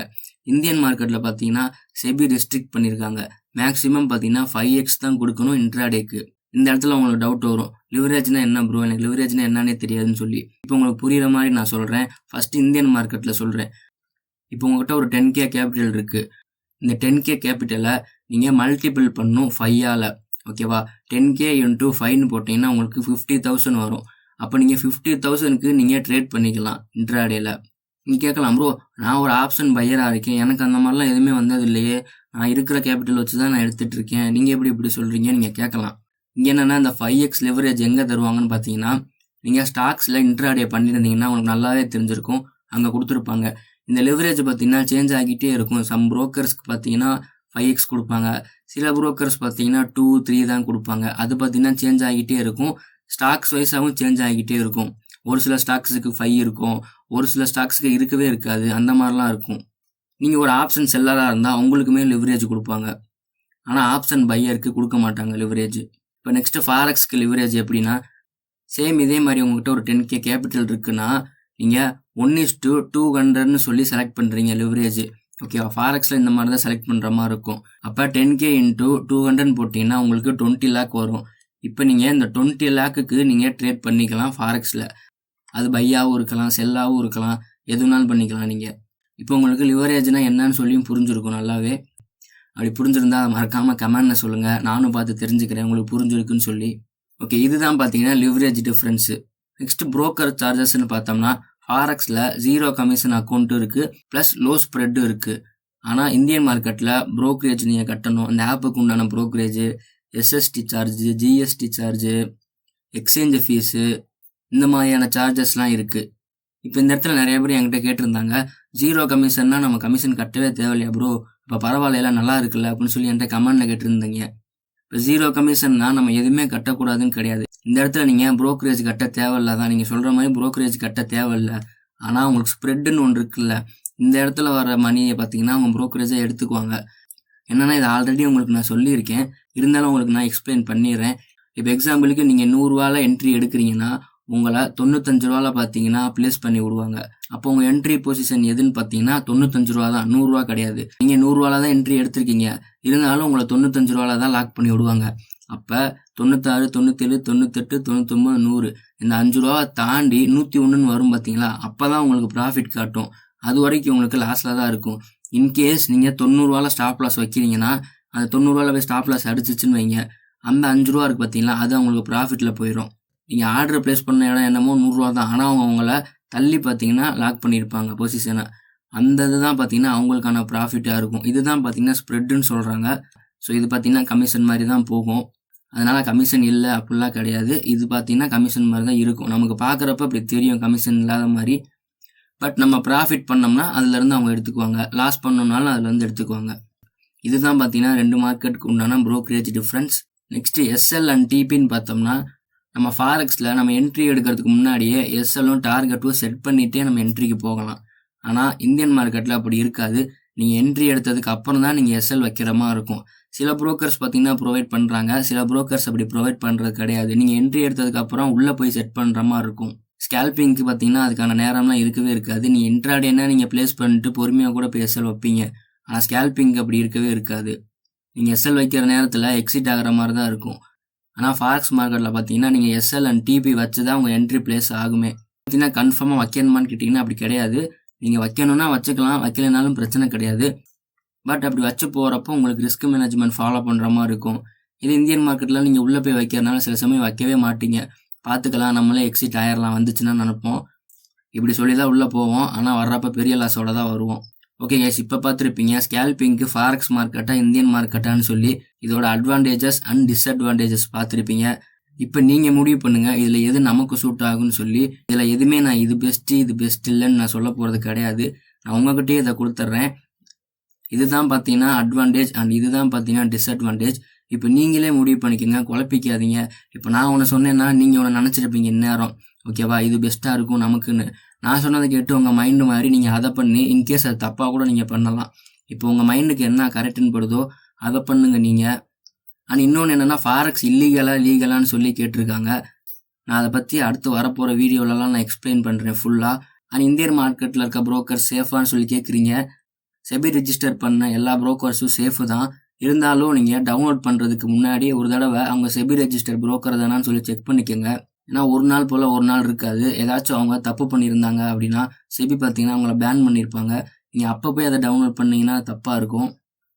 S1: இந்தியன் மார்க்கெட்டில் பார்த்தீங்கன்னா செபி ரெஸ்ட்ரிக்ட் பண்ணியிருக்காங்க. மேக்ஸிமம் பார்த்தீங்கன்னா 5x தான் கொடுக்கணும் இன்ட்ராடேக்கு. இந்த இடத்துல உங்களுக்கு டவுட் வரும், லிவரேஜ்னா என்ன ப்ரோ, எனக்கு லிவரேஜ்னா என்னன்னே தெரியாதுன்னு சொல்லி. இப்போ உங்களுக்கு புரிகிற மாதிரி நான் சொல்கிறேன். ஃபஸ்ட்டு இந்தியன் மார்க்கெட்டில் சொல்கிறேன். இப்போ உங்கள்கிட்ட ஒரு 10K கேபிட்டல் இருக்குது. இந்த 10K கேபிட்டலை நீங்கள் மல்டிபிள் பண்ணணும் 5ஆல். ஓகேவா, 10K × 5ன்னு போட்டிங்கன்னா உங்களுக்கு 50,000 வரும். அப்போ நீங்கள் 50,000க்கு நீங்கள் ட்ரேட் பண்ணிக்கலாம் இன்ட்ராடேல. நீங்கள் கேட்கலாம், ப்ரோ நான் ஒரு ஆப்ஷன் பையராக இருக்கேன், எனக்கு அந்த மாதிரிலாம் எதுவுமே வந்தது இல்லையே, நான் இருக்கிற கேபிட்டல் வச்சு தான் நான் எடுத்துகிட்டு இருக்கேன், நீங்கள் எப்படி இப்படி சொல்கிறீங்க நீங்கள் கேட்கலாம். இங்கே என்னென்னா இந்த 5x லெவரேஜ் எங்கே தருவாங்கன்னு பார்த்தீங்கன்னா நீங்கள் ஸ்டாக்ஸில் இன்ட்ராடே பண்ணியிருந்தீங்கன்னா உங்களுக்கு நல்லாவே தெரிஞ்சிருக்கும், அங்கே கொடுத்துருப்பாங்க. இந்த லெவரேஜ் பார்த்தீங்கன்னா சேஞ்ச் ஆகிட்டே இருக்கும். சம் புரோக்கர்ஸ்க்கு பார்த்தீங்கன்னா 5x கொடுப்பாங்க, சில புரோக்கர்ஸ் பார்த்தீங்கன்னா 2, 3 தான் கொடுப்பாங்க. அது பார்த்தீங்கன்னா சேஞ்ச் ஆகிட்டே இருக்கும். ஸ்டாக்ஸ் வைஸாகவும் சேஞ்ச் ஆகிக்கிட்டே இருக்கும். ஒரு சில ஸ்டாக்ஸுக்கு 5 இருக்கும், ஒரு சில ஸ்டாக்ஸுக்கு இருக்கவே இருக்காது, அந்த மாதிரிலாம் இருக்கும். நீங்கள் ஒரு ஆப்ஷன் செல்லராக இருந்தால் உங்களுக்குமே லிவரேஜ் கொடுப்பாங்க. ஆனால் ஆப்ஷன் பையருக்கு கொடுக்க மாட்டாங்க லிவரேஜ். இப்போ நெக்ஸ்ட்டு ஃபாரெக்ஸ்க்கு லிவரேஜ் எப்படின்னா சேம் இதே மாதிரி உங்கள்கிட்ட ஒரு 10K கேபிட்டல் இருக்குன்னா நீங்கள் 1:200ன்னு சொல்லி செலக்ட் பண்ணுறீங்க லிவரேஜ். ஓகேவா, ஃபாரெக்ஸில் இந்த மாதிரி தான் செலக்ட் பண்ணுற மாதிரி இருக்கும். அப்போ 10K × 200ன்னு போட்டிங்கன்னா உங்களுக்கு 20 lakh வரும். இப்போ நீங்கள் இந்த 20 lakhக்கு நீங்கள் ட்ரேட் பண்ணிக்கலாம் ஃபாரெக்ஸில். அது பையாகவும் இருக்கலாம், செல்லாகவும் இருக்கலாம், எதுனாலும் பண்ணிக்கலாம் நீங்கள். இப்போ உங்களுக்கு லிவரேஜ்னால் என்னன்னு சொல்லியும் புரிஞ்சிருக்கும் நல்லாவே. அப்படி புரிஞ்சிருந்தா மறக்காமல் கமெண்ட்டில் சொல்லுங்கள், நானும் பார்த்து தெரிஞ்சுக்கிறேன் உங்களுக்கு புரிஞ்சிருக்குன்னு சொல்லி. ஓகே, இதுதான் பார்த்தீங்கன்னா லிவரேஜ் டிஃப்ரென்ஸு. நெக்ஸ்ட்டு புரோக்கர் சார்ஜஸ்ன்னு பார்த்தோம்னா ஃபாரெக்ஸில் 0 கமிஷன் அக்கௌண்ட்டும் இருக்குது, ப்ளஸ் லோ ஸ்ப்ரெட்டும் இருக்குது. ஆனால் இந்தியன் மார்க்கெட்டில் ப்ரோக்கரேஜ் நீங்கள் கட்டணும். அந்த ஆப்புக்கு உண்டான brokerage, SST charge, GST charge, exchange fees, இந்த மாதிரியான சார்ஜஸ்லாம் இருக்குது. இப்போ இந்த இடத்துல நிறைய பேர் என்கிட்ட கேட்டிருந்தாங்க, 0 கமிஷன்னா நம்ம கமிஷன் கட்டவே தேவையில்லையா ப்ரோ, இப்போ பரவாயில்ல நல்லா இருக்குல்ல அப்படின்னு சொல்லி என்கிட்ட கமெண்ட்ல கேட்டிருந்தீங்க. இப்போ 0 கமிஷன்னா நம்ம எதுவுமே கட்டக்கூடாதுன்னு கிடையாது. இந்த இடத்துல நீங்கள் ப்ரோக்கரேஜ் கட்ட தேவையில்ல தான். நீங்கள் சொல்கிற மாதிரி ப்ரோக்கரேஜ் கட்ட தேவையில்ல. ஆனால் உங்களுக்கு ஸ்ப்ரெட்டுன்னு ஒன்று இருக்குல்ல, இந்த இடத்துல வர மணியை பார்த்தீங்கன்னா அவங்க ப்ரோக்கரேஜாக எடுத்துக்குவாங்க. என்னன்னா இது ஆல்ரெடி உங்களுக்கு நான் சொல்லியிருக்கேன், இருந்தாலும் உங்களுக்கு நான் எக்ஸ்பிளைன் பண்ணிடுறேன். இப்போ எக்ஸாம்பிளுக்கு நீங்கள் 100 ரூபால என்ட்ரி எடுக்கிறீங்கன்னா உங்களை 95 ரூபால பார்த்தீங்கன்னா பிளேஸ் பண்ணி விடுவாங்க. அப்போ உங்கள் என்ட்ரி பொசிஷன் எதுன்னு பார்த்தீங்கன்னா 95 ரூபா தான், 100 ரூபா கிடையாது. நீங்கள் 100 ரூபால தான் என்ட்ரி எடுத்திருக்கீங்க, இருந்தாலும் உங்களை 95 ரூபால தான் லாக் பண்ணி விடுவாங்க. அப்போ 96, 97, 98, 99, 100 இந்த 5 ரூபா தாண்டி 101ன்னு வரும் பார்த்தீங்களா, அப்போ தான் உங்களுக்கு ப்ராஃபிட் காட்டும். அது வரைக்கும் உங்களுக்கு லாஸில் தான் இருக்கும். இன்கேஸ் நீங்கள் 90 ரூபால ஸ்டாப் லாஸ் வைக்கிறீங்கன்னா, அந்த 90 ரூபால போய் ஸ்டாப் லாஸ் அடிச்சிச்சுன்னு வைங்க, அந்த 5 ரூபா இருக்குது பார்த்தீங்களா, அது அவங்களுக்கு ப்ராஃபிட்டில் போயிடும். நீங்கள் ஆர்டர் ப்ளேஸ் பண்ண இடம் என்னமோ 100 ரூபா தான், ஆனால் அவங்க உங்களை தள்ளி பார்த்தீங்கன்னா லாக் பண்ணியிருப்பாங்க பொசிஷனை. அந்த இதுதான் பார்த்தீங்கன்னா அவங்களுக்கான ப்ராஃபிட்டாக இருக்கும். இதுதான் பார்த்தீங்கன்னா ஸ்ப்ரெட்டுன்னு சொல்கிறாங்க. ஸோ இது பார்த்தீங்கன்னா கமிஷன் மாதிரி தான் போகும். அதனால் கமிஷன் இல்லை அப்படிலாம் கிடையாது. இது பார்த்தீங்கன்னா கமிஷன் மாதிரி தான் இருக்கும். நமக்கு பார்க்குறப்ப அப்படி தெரியும் கமிஷன் இல்லாத மாதிரி. பட் நம்ம ப்ராஃபிட் பண்ணோம்னா அதுலேருந்து அவங்க எடுத்துக்குவாங்க, லாஸ் பண்ணோம்னாலும் அதுலேருந்து எடுத்துக்குவாங்க. இதுதான் பார்த்தீங்கன்னா 2 மார்க்கெட்டுக்கு உண்டான brokerage difference. Next SL and டிபின்னு பார்த்தோம்னா, நம்ம ஃபாரெக்ஸில் நம்ம என்ட்ரி எடுக்கிறதுக்கு முன்னாடியே எஸ்எல்லும் டார்கெட்டும் செட் பண்ணிகிட்டே நம்ம என்ட்ரிக்கு போகலாம். ஆனால் இந்தியன் மார்க்கெட்டில் அப்படி இருக்காது. நீங்கள் என்ட்ரி எடுத்ததுக்கு அப்புறம் தான் நீங்கள் எஸ்எல் வைக்கிற மாதிரி இருக்கும். சில புரோக்கர்ஸ் பார்த்தீங்கன்னா ப்ரொவைட் பண்ணுறாங்க, சில புரோக்கர்ஸ் அப்படி ப்ரொவைட் பண்ணுறது கிடையாது. நீங்கள் என்ட்ரி எடுத்ததுக்கு அப்புறம் உள்ளே போய் செட் பண்ணுற மாதிரி இருக்கும். ஸ்கேல்பிங்க்கு பார்த்தீங்கன்னா அதுக்கான நேரம்லாம் இருக்கவே இருக்காது. நீங்கள் இன்ட்ராடேனா நீங்கள் ப்ளேஸ் பண்ணிட்டு பொறுமையாக கூட போய் எஸ்எல் வைப்பீங்க. ஆனால் ஸ்கேல்பிங் அப்படி இருக்கவே இருக்காது. நீங்கள் எஸ்எல் வைக்கிற நேரத்தில் எக்ஸிட் ஆகிற மாதிரி தான் இருக்கும். ஆனால் ஃபாரெக்ஸ் மார்க்கெட்டில் பார்த்தீங்கன்னா நீங்கள் எஸ்எல் அண்ட் டிபி வச்சு தான் உங்கள் என்ட்ரி பிளேஸ் ஆகுமே. பார்த்தீங்கன்னா கன்ஃபார்மாக வைக்கணுமான்னு கேட்டிங்கன்னா அப்படி கிடையாது. நீங்கள் வைக்கணும்னா வச்சுக்கலாம், வைக்கலைனாலும் பிரச்சனை கிடையாது. பட் அப்படி வச்சு போகிறப்போ உங்களுக்கு ரிஸ்க் மேனேஜ்மெண்ட் ஃபாலோ பண்ணுற மாதிரி இருக்கும். இது இந்தியன் மார்க்கெட்டில் நீங்கள் உள்ளே போய் வைக்கிறதுனால சில சமயம் வைக்கவே மாட்டீங்க. பார்த்துக்கலாம், நம்மளே எக்ஸிட் ஆயிடலாம் வந்துச்சுன்னா நினைப்போம். இப்படி சொல்லி தான் உள்ளே போவோம், ஆனால் வர்றப்போ பெரிய லாஸோட தான் வருவோம். ஓகே கைஸ், இப்போ பார்த்துருப்பீங்க ஸ்கேல்பிங்க்கு ஃபாரெக்ஸ் மார்க்கெட்டா இந்தியன் மார்க்கெட்டான்னு சொல்லி இதோட அட்வான்டேஜஸ் அண்ட் டிஸ்அட்வான்டேஜஸ் பார்த்துருப்பீங்க. இப்போ நீங்கள் முடிவு பண்ணுங்கள் இதில் எது நமக்கு சூட் ஆகுன்னு சொல்லி. இதில் எதுவுமே நான் இது பெஸ்ட் இல்லைன்னு நான் சொல்ல போகிறது கிடையாது. நான் உங்ககிட்டயே இதை கொடுத்துட்றேன். இதுதான் பார்த்தீங்கன்னா அட்வான்டேஜ் அண்ட் இதுதான் பார்த்தீங்கன்னா டிஸ்அட்வான்டேஜ். இப்போ நீங்களே முடிவு பண்ணிக்கோங்க, குழப்பிக்காதீங்க. இப்போ நான் ஒன்று சொன்னேன்னா நீங்கள் ஒன்று நினச்சிருப்பீங்க இந்நேரம், ஓகேவா, இது பெஸ்ட்டாக இருக்கும் நமக்குன்னு. நான் சொன்னதை கேட்டு உங்கள் மைண்டு மாதிரி நீங்கள் அதை பண்ணி இன்கேஸ் அது தப்பாக கூட நீங்கள் பண்ணலாம். இப்போ உங்கள் மைண்டுக்கு என்ன கரெக்டுன்னு படுதோ அதை பண்ணுங்க நீங்கள். அண்ட் இன்னொன்று என்னென்னா ஃபாரெக்ஸ் லீகலான்னு சொல்லி கேட்டிருக்காங்க. நான் அதை பற்றி அடுத்து வரப்போகிற வீடியோலலாம் நான் எக்ஸ்பிளைன் பண்ணுறேன் ஃபுல்லாக. அண்ட் இந்தியன் மார்க்கெட்டில் இருக்க புரோக்கர் சேஃபான்னு சொல்லி கேட்குறீங்க. செபி ரிஜிஸ்டர் பண்ண எல்லா புரோக்கர்ஸும் சேஃபு தான். இருந்தாலும் நீங்கள் டவுன்லோட் பண்ணுறதுக்கு முன்னாடி ஒரு தடவை அவங்க செபி ரெஜிஸ்டர் புரோக்கர் தானான்னு சொல்லி செக் பண்ணிக்கோங்க. ஏன்னா ஒரு நாள் போல் ஒரு நாள் இருக்காது. ஏதாச்சும் அவங்க தப்பு பண்ணியிருந்தாங்க அப்படின்னா செபி பார்த்தீங்கன்னா அவங்கள பேன் பண்ணியிருப்பாங்க. நீங்கள் அப்போ போய் அதை டவுன்லோட் பண்ணிங்கன்னா தப்பாக இருக்கும்.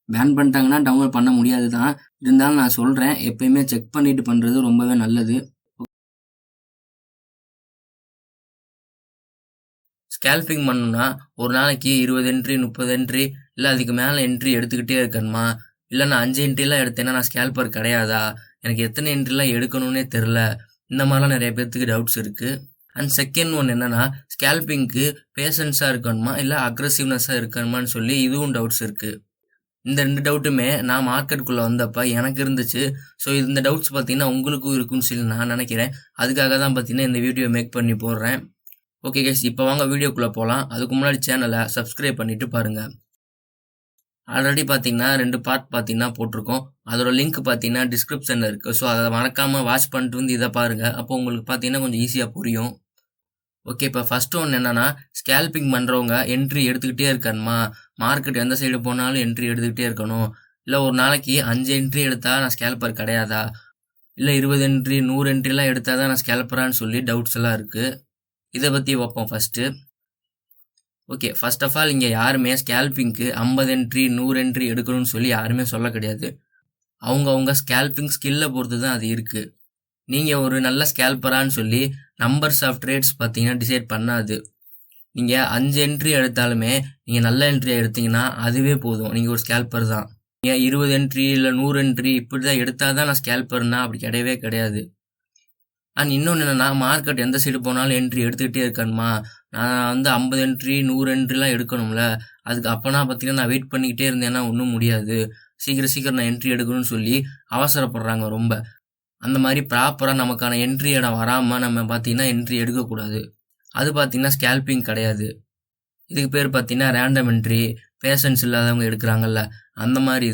S1: பேன் பண்ணிட்டாங்கன்னா டவுன்லோட் பண்ண முடியாது தான். இருந்தாலும் நான் சொல்கிறேன், எப்பயுமே செக் பண்ணிட்டு பண்ணுறது ரொம்பவே நல்லது. ஸ்கேல்பிங் பண்ணணும்னா ஒரு நாளைக்கு 20 என்ட்ரி 30 என்ட்ரி இல்லை அதுக்கு மேலே என்ட்ரி எடுத்துக்கிட்டே இருக்கணுமா? இல்லை நான் 5 என்ட்ரிலாம் எடுத்தேன்னா நான் ஸ்கேல்பர் கிடையாதா? எனக்கு எத்தனை என்ட்ரிலாம் எடுக்கணும்னே தெரில. இந்த மாதிரிலாம் நிறைய பேர்த்துக்கு டவுட்ஸ் இருக்குது. அண்ட் செகண்ட் ஒன் என்னென்னா ஸ்கேல்பிங்க்கு பேஷன்ஸாக இருக்கணுமா இல்லை அக்ரெசிவ்னஸாக இருக்கணுமான்னு சொல்லி இதுவும் டவுட்ஸ் இருக்குது. இந்த 2 டவுட்டுமே நான் மார்க்கெட்டுக்குள்ளே வந்தப்போ எனக்கு இருந்துச்சு. ஸோ இந்த டவுட்ஸ் பார்த்தீங்கன்னா உங்களுக்கும் இருக்குன்னு சொல்லி நான் நினைக்கிறேன். அதுக்காக தான் பார்த்தீங்கன்னா இந்த வீடியோ மேக் பண்ணி போடுறேன். ஓகே கைஸ், இப்போ வாங்க வீடியோக்குள்ளே போகலாம். அதுக்கு முன்னாடி சேனலை சப்ஸ்கிரைப் பண்ணிவிட்டு பாருங்கள். ஆல்ரெடி பார்த்தீங்கன்னா 2 பார்ட் பார்த்தீங்கன்னா போட்டிருக்கோம். அதோட லிங்க் பார்த்தீங்கன்னா டிஸ்கிரிப்ஷனில் இருக்குது. ஸோ அதை மறக்காமல் வாட்ச் பண்ணிட்டு வந்து இதை பாருங்கள். அப்போ உங்களுக்கு பார்த்தீங்கன்னா கொஞ்சம் ஈஸியாக புரியும். ஓகே, இப்போ ஃபஸ்ட்டு ஒன்று என்னென்னா ஸ்கேல்பிங் பண்ணுறவங்க என்ட்ரி எடுத்துக்கிட்டே இருக்கணுமா? மார்க்கெட் எந்த சைடு போனாலும் என்ட்ரி எடுத்துக்கிட்டே இருக்கணும். இல்லை ஒரு நாளைக்கு 5 என்ட்ரி எடுத்தால் நான் ஸ்கேல்பர் கிடையாதா? இல்லை 20 என்ட்ரி 100 என்ட்ரிலாம் எடுத்தால் தான் நான் ஸ்கேல்பரான்னு சொல்லி டவுட்ஸ் எல்லாம் இருக்குது. இதை பற்றி வைப்போம் first. Okay, first of all இங்கே யாருமே ஸ்கேல்பிங்க்கு 50 என்ட்ரி 100 என்ட்ரி எடுக்கணும்னு சொல்லி யாருமே சொல்ல கிடையாது. அவங்க ஸ்கேல்பிங் ஸ்கில்லை பொறுத்து தான் அது இருக்குது. நீங்கள் ஒரு நல்ல ஸ்கேல்பரான்னு சொல்லி நம்பர்ஸ் ஆஃப் ட்ரேட்ஸ் பார்த்தீங்கன்னா டிசைட் பண்ணாது. நீங்கள் 5 என்ட்ரி எடுத்தாலுமே நீங்கள் நல்ல என்ட்ரியாக எடுத்தீங்கன்னா அதுவே போதும், நீங்கள் ஒரு ஸ்கேல்பர் தான். நீங்கள் 20 என்ட்ரி இல்லை 100 என்ட்ரி இப்படி தான் எடுத்தால் தான் நான் ஸ்கேல்பர்னா அப்படி கிடையவே கிடையாது. அண்ட் இன்னொன்று என்னென்னா மார்க்கெட் எந்த சைடு போனாலும் என்ட்ரி எடுத்துக்கிட்டே இருக்கணுமா? நான் வந்து 50 என்ட்ரி 100 என்ட்ரிலாம் எடுக்கணும்ல. அதுக்கு அப்பனா பார்த்தீங்கன்னா நான் வெயிட் பண்ணிக்கிட்டே இருந்தேன்னா ஒன்றும் முடியாது. சீக்கிரம் சீக்கிரம் நான் என்ட்ரி எடுக்கணும்னு சொல்லி அவசரப்படுறாங்க ரொம்ப. அந்த மாதிரி ப்ராப்பராக நமக்கான என்ட்ரி இடம் வராமல் நம்ம பார்த்தீங்கன்னா என்ட்ரி எடுக்கக்கூடாது. அது பார்த்தீங்கன்னா ஸ்கேல்பிங் கிடையாது. இதுக்கு பேர் பார்த்தீங்கன்னா ரேண்டம் என்ட்ரி, பேஷன்ஸ் இல்லாதவங்க எடுக்கிறாங்கல்ல, அந்த மாதிரி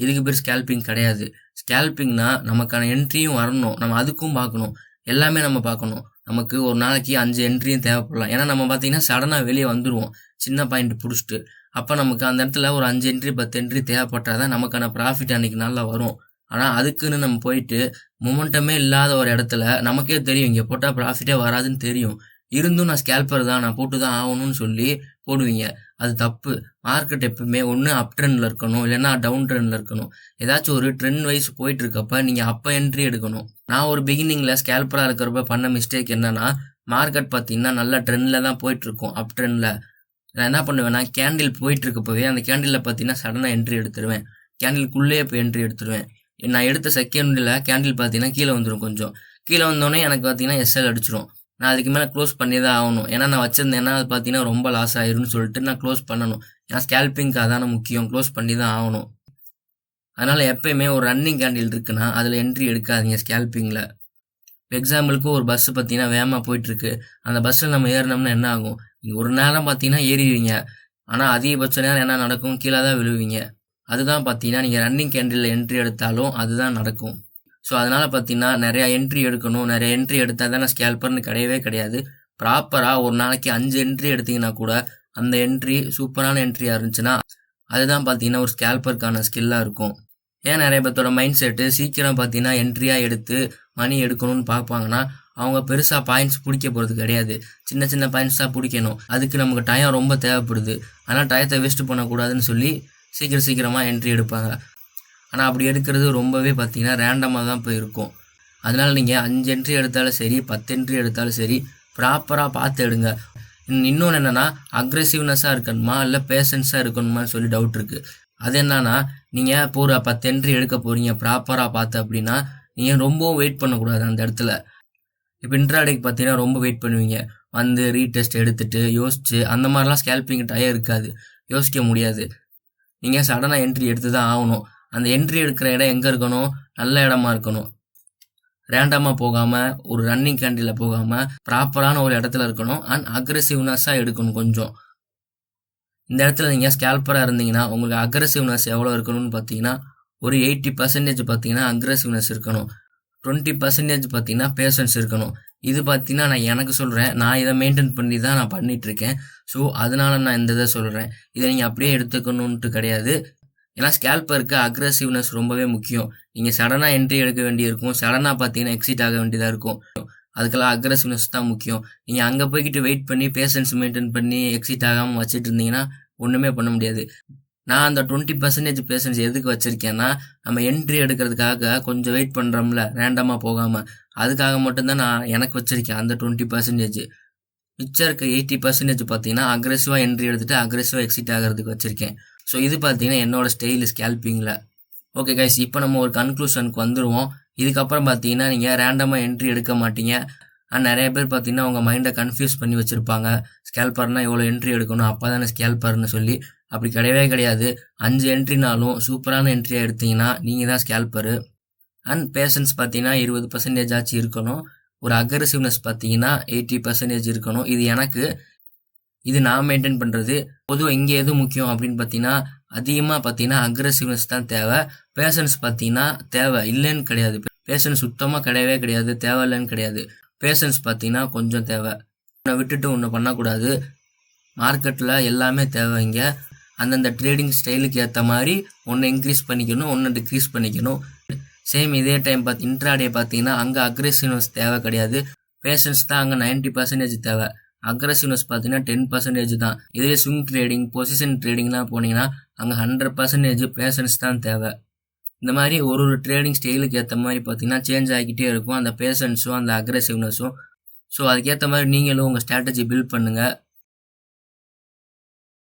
S1: இதுக்கு பேர் ஸ்கேல்பிங் கிடையாது. ஸ்கேல்பிங்னா நமக்கான என்ட்ரியும் வரணும், நம்ம அதுக்கும் பார்க்கணும், எல்லாமே நம்ம பார்க்கணும். நமக்கு ஒரு நாளைக்கு 5 என்ட்ரியும் தேவைப்படலாம். ஏன்னா நம்ம பார்த்தீங்கன்னா சடனாக வெளியே வந்துடுவோம் சின்ன பாயிண்ட் பிடிச்சிட்டு. அப்போ நமக்கு அந்த இடத்துல ஒரு 5 என்ட்ரி 10 என்ட்ரி தேவைப்பட்டால் தான் நமக்கான ப்ராஃபிட் அன்றைக்கி நல்லா வரும். ஆனால் அதுக்குன்னு நம்ம போயிட்டு மொமெண்டமே இல்லாத ஒரு இடத்துல நமக்கே தெரியும் இங்கே போட்டால் ப்ராஃபிட்டே வராதுன்னு தெரியும். இருந்தும் நான் ஸ்கேல்பர் தான், நான் போட்டு தான் ஆகணும்னு சொல்லி போடுவீங்க. அது தப்பு. மார்க்கெட் எப்பவுமே ஒன்று அப் ட்ரெண்டில் இருக்கணும், இல்லைன்னா டவுன் ட்ரெண்டில் இருக்கணும். ஏதாச்சும் ஒரு ட்ரெண்ட் வைஸ் போயிட்டு இருக்கப்ப நீங்கள் அப்போ என்ட்ரி எடுக்கணும். நான் ஒரு பிகினிங்கில் ஸ்கேல்பராக இருக்கிறப்ப பண்ண மிஸ்டேக் என்னன்னா, மார்க்கெட் பார்த்தீங்கன்னா நல்ல ட்ரெண்டில் தான் போயிட்டுருக்கும், அப் ட்ரெண்டில். நான் என்ன பண்ணுவேன்னா, கேண்டில் போயிட்டு இருக்கப்பவே அந்த கேண்டிலில் பார்த்தீங்கன்னா சடனாக என்ட்ரி எடுத்துருவேன். கேண்டிலுக்குள்ளேயே போய் என்ட்ரி எடுத்துருவேன். நான் எடுத்த செகண்டில் கேண்டில் பார்த்தீங்கன்னா கீழே வந்துடும். கொஞ்சம் கீழே வந்தோடனே எனக்கு பார்த்தீங்கன்னா எஸ்எல் அடிச்சிடும். நான் அதுக்கு மேலே க்ளோஸ் பண்ணி தான் ஆகணும். ஏன்னா நான் வச்சிருந்தேன்னா அது பார்த்தீங்கன்னா ரொம்ப லாஸ் ஆயிரும்னு சொல்லிட்டு நான் க்ளோஸ் பண்ணணும். ஏன்னா ஸ்கேல்பிங்க்கு அதான முக்கியம், க்ளோஸ் பண்ணி தான் ஆகணும். அதனால் எப்பயுமே ஒரு ரன்னிங் கேண்டில் இருக்குன்னா அதில் என்ட்ரி எடுக்காதீங்க ஸ்கேல்பிங்கில். எக்ஸாம்பிளுக்கு ஒரு பஸ்ஸு பார்த்தீங்கன்னா வேகமாக போயிட்டுருக்கு. அந்த பஸ்ஸில் நம்ம ஏறினோம்னா என்ன ஆகும்? நீங்கள் ஒரு நேரம் பார்த்தீங்கன்னா ஏறிடுவீங்க, ஆனால் அதிகபட்ச நேரம் என்ன நடக்கும்? கீழே தான் விழுவீங்க. அதுதான் பார்த்தீங்கன்னா நீங்கள் ரன்னிங் கேண்டிலில் என்ட்ரி எடுத்தாலும் அதுதான் நடக்கும். ஸோ அதனால் பார்த்தீங்கன்னா நிறையா என்ட்ரி எடுக்கணும், நிறைய என்ட்ரி எடுத்தால் தான் நான் ஸ்கேல்பர்னு கிடையவே கிடையாது. ப்ராப்பராக ஒரு நாளைக்கு 5 என்ட்ரி எடுத்திங்கன்னா கூட அந்த என்ட்ரி சூப்பரான என்ட்ரியாக இருந்துச்சுன்னா அதுதான் பார்த்தீங்கன்னா ஒரு ஸ்கேல்பருக்கான ஸ்கில்லாக இருக்கும். ஏன் நிறைய பேர்த்தோட மைண்ட் செட்டு சீக்கிரம் பார்த்தீங்கன்னா என்ட்ரியாக எடுத்து மணி எடுக்கணும்னு பார்ப்பாங்கன்னா, அவங்க பெருசாக பாயிண்ட்ஸ் பிடிக்க போகிறது கிடையாது. சின்ன சின்ன பாயிண்ட்ஸ் தான் பிடிக்கணும். அதுக்கு நமக்கு டைம் ரொம்ப தேவைப்படுது. ஆனால் டயத்தை வேஸ்ட்டு பண்ணக்கூடாதுன்னு சொல்லி சீக்கிரமாக என்ட்ரி எடுப்பாங்க. ஆனால் அப்படி எடுக்கிறது ரொம்பவே பார்த்தீங்கன்னா ரேண்டமாக தான் போய் இருக்கும். அதனால் நீங்கள் 5 என்ட்ரி எடுத்தாலும் சரி, 10 என்ட்ரி எடுத்தாலும் சரி, ப்ராப்பராக பார்த்து எடுங்க. இன்னொன்று என்னென்னா, அக்ரெசிவ்னஸாக இருக்கணுமா இல்லை பேஷன்ஸாக இருக்கணுமான்னு சொல்லி டவுட் இருக்குது. அது என்னன்னா, நீங்கள் இப்போ ஒரு 10 என்ட்ரி எடுக்க போகிறீங்க ப்ராப்பராக பார்த்து அப்படின்னா, நீங்கள் ரொம்பவும் வெயிட் பண்ணக்கூடாது அந்த இடத்துல. இப்போ இன்ட்ராடேக்கு பார்த்தீங்கன்னா ரொம்ப வெயிட் பண்ணுவீங்க. வந்து ரீடெஸ்ட் எடுத்துகிட்டு யோசிச்சு அந்த மாதிரிலாம் ஸ்கேல்பிங் டயம் இருக்காது, யோசிக்க முடியாது. நீங்கள் சடனாக என்ட்ரி எடுத்து தான் ஆகணும். அந்த என்ட்ரி எடுக்கிற இடம் எங்கே இருக்கணும்? நல்ல இடமா இருக்கணும். ரேண்டமாக போகாமல், ஒரு ரன்னிங் கேண்டிலில் போகாமல் ப்ராப்பரான ஒரு இடத்துல இருக்கணும். அண்ட் அக்ரெசிவ்னஸாக எடுக்கணும் கொஞ்சம். இந்த இடத்துல நீங்கள் ஸ்கேல்பராக இருந்தீங்கன்னா உங்களுக்கு அக்ரெசிவ்னஸ் எவ்வளோ இருக்கணும்னு பார்த்தீங்கன்னா, ஒரு 80% பார்த்தீங்கன்னா அக்ரெசிவ்னஸ் இருக்கணும். 20% பார்த்தீங்கன்னா பேஷன்ஸ் இருக்கணும். இது பார்த்தீங்கன்னா நான் எனக்கு சொல்கிறேன், நான் இதை மெயின்டைன் பண்ணி தான் நான் பண்ணிகிட்ருக்கேன். ஸோ அதனால நான் இந்த இதை சொல்கிறேன். இதை நீங்கள் அப்படியே எடுத்துக்கணுன்ட்டு கிடையாது. ஏன்னா ஸ்கேல்பருக்கு அக்ரெசிவ்னஸ் ரொம்பவே முக்கியம். நீங்கள் சடனாக என்ட்ரி எடுக்க வேண்டியிருக்கும், சடனாக பார்த்தீங்கன்னா எக்ஸிட் ஆக வேண்டியதாக இருக்கும். அதுக்கெல்லாம் அக்ரெசிவ்னஸ் தான் முக்கியம். நீங்கள் அங்கே போய்கிட்டு வெயிட் பண்ணி பேஷன்ஸ் மெயின்டைன் பண்ணி எக்ஸிட் ஆகாமல் வச்சுட்டு இருந்தீங்கன்னா ஒன்றுமே பண்ண முடியாது. நான் அந்த 20% பேஷன்ஸ் எதுக்கு வச்சுருக்கேன்னா, நம்ம என்ட்ரி எடுக்கிறதுக்காக கொஞ்சம் வெயிட் பண்ணுறோம்ல ரேண்டமாக போகாமல், அதுக்காக மட்டும்தான் நான் எனக்கு வச்சுருக்கேன் அந்த 20%. மிச்சம் இருக்க 80% பார்த்தீங்கன்னா அக்ரெசிவாக என்ட்ரி எடுத்துகிட்டு அக்ரெசிவாக எக்ஸிட் ஆகிறதுக்கு வச்சுருக்கேன். ஸோ இது பார்த்தீங்கன்னா என்னோட ஸ்டைல் ஸ்கேல்பிங்கில். ஓகே கைஸ், இப்போ நம்ம ஒரு கன்க்ளூஷனுக்கு வந்துடுவோம். இதுக்கப்புறம் பார்த்தீங்கன்னா நீங்கள் ரேண்டமாக என்ட்ரி எடுக்க மாட்டீங்க. அண்ட் நிறைய பேர் பார்த்தீங்கன்னா உங்கள் மைண்டை கன்ஃபியூஸ் பண்ணி வச்சுருப்பாங்க. ஸ்கேல்பர்னால் எவ்வளோ என்ட்ரி எடுக்கணும், அப்போ தானே ஸ்கேல்பர்னு சொல்லி. அப்படி கிடையவே கிடையாது. 5 என்ட்ரினாலும் சூப்பரான என்ட்ரியாக எடுத்தீங்கன்னா நீங்கள் தான் ஸ்கேல்பரு. அண்ட் பேஷன்ஸ் பார்த்தீங்கன்னா 20% ஆச்சு இருக்கணும். ஒரு அக்ரெசிவ்னஸ் பார்த்தீங்கன்னா 80% இருக்கணும். இது நான் மெயின்டைன் பண்ணுறது. பொதுவாக இங்கே எது முக்கியம் அப்படின்னு பார்த்தீங்கன்னா, அதிகமாக பார்த்தீங்கன்னா அக்ரெசிவ்னஸ் தான் தேவை. பேஷன்ஸ் பார்த்தீங்கன்னா தேவை இல்லைன்னு கிடையாது. பேஷன்ஸ் சுத்தமாக கிடையவே கிடையாது, தேவை இல்லைன்னு கிடையாது. பேஷன்ஸ் பார்த்தீங்கன்னா கொஞ்சம் தேவை. ஒன்றை விட்டுட்டு ஒன்று பண்ணக்கூடாது. மார்க்கெட்டில் எல்லாமே தேவை. இங்கே அந்தந்த ட்ரேடிங் ஸ்டைலுக்கு ஏற்ற மாதிரி ஒன்று இன்க்ரீஸ் பண்ணிக்கணும், ஒன்று டிக்ரீஸ் பண்ணிக்கணும். சேம் இதே டைம் இன்ட்ராடே பார்த்தீங்கன்னா அங்கே அக்ரெசிவ்னஸ் தேவை கிடையாது, பேஷன்ஸ் தான் அங்கே 90% தேவை. அக்ரெசிவ்னஸ் பார்த்தீங்கன்னா 10% தான். இதே ஸ்விங் ட்ரேடிங், பொசிஷன் ட்ரேடிங்லாம் போனீங்கன்னா அங்கே 100% பேஷன்ஸ் தான் தேவை. இந்த மாதிரி ஒரு ட்ரேடிங் ஸ்டைலுக்கு ஏற்ற மாதிரி பார்த்தீங்கன்னா சேஞ்ச் ஆகிக்கிட்டே இருக்கும் அந்த பேஷன்ஸும் அந்த அக்ரெசிவ்னஸும். ஸோ அதுக்கேற்ற மாதிரி நீங்களும் உங்கள் ஸ்ட்ராட்டஜி பில்ட் பண்ணுங்கள்.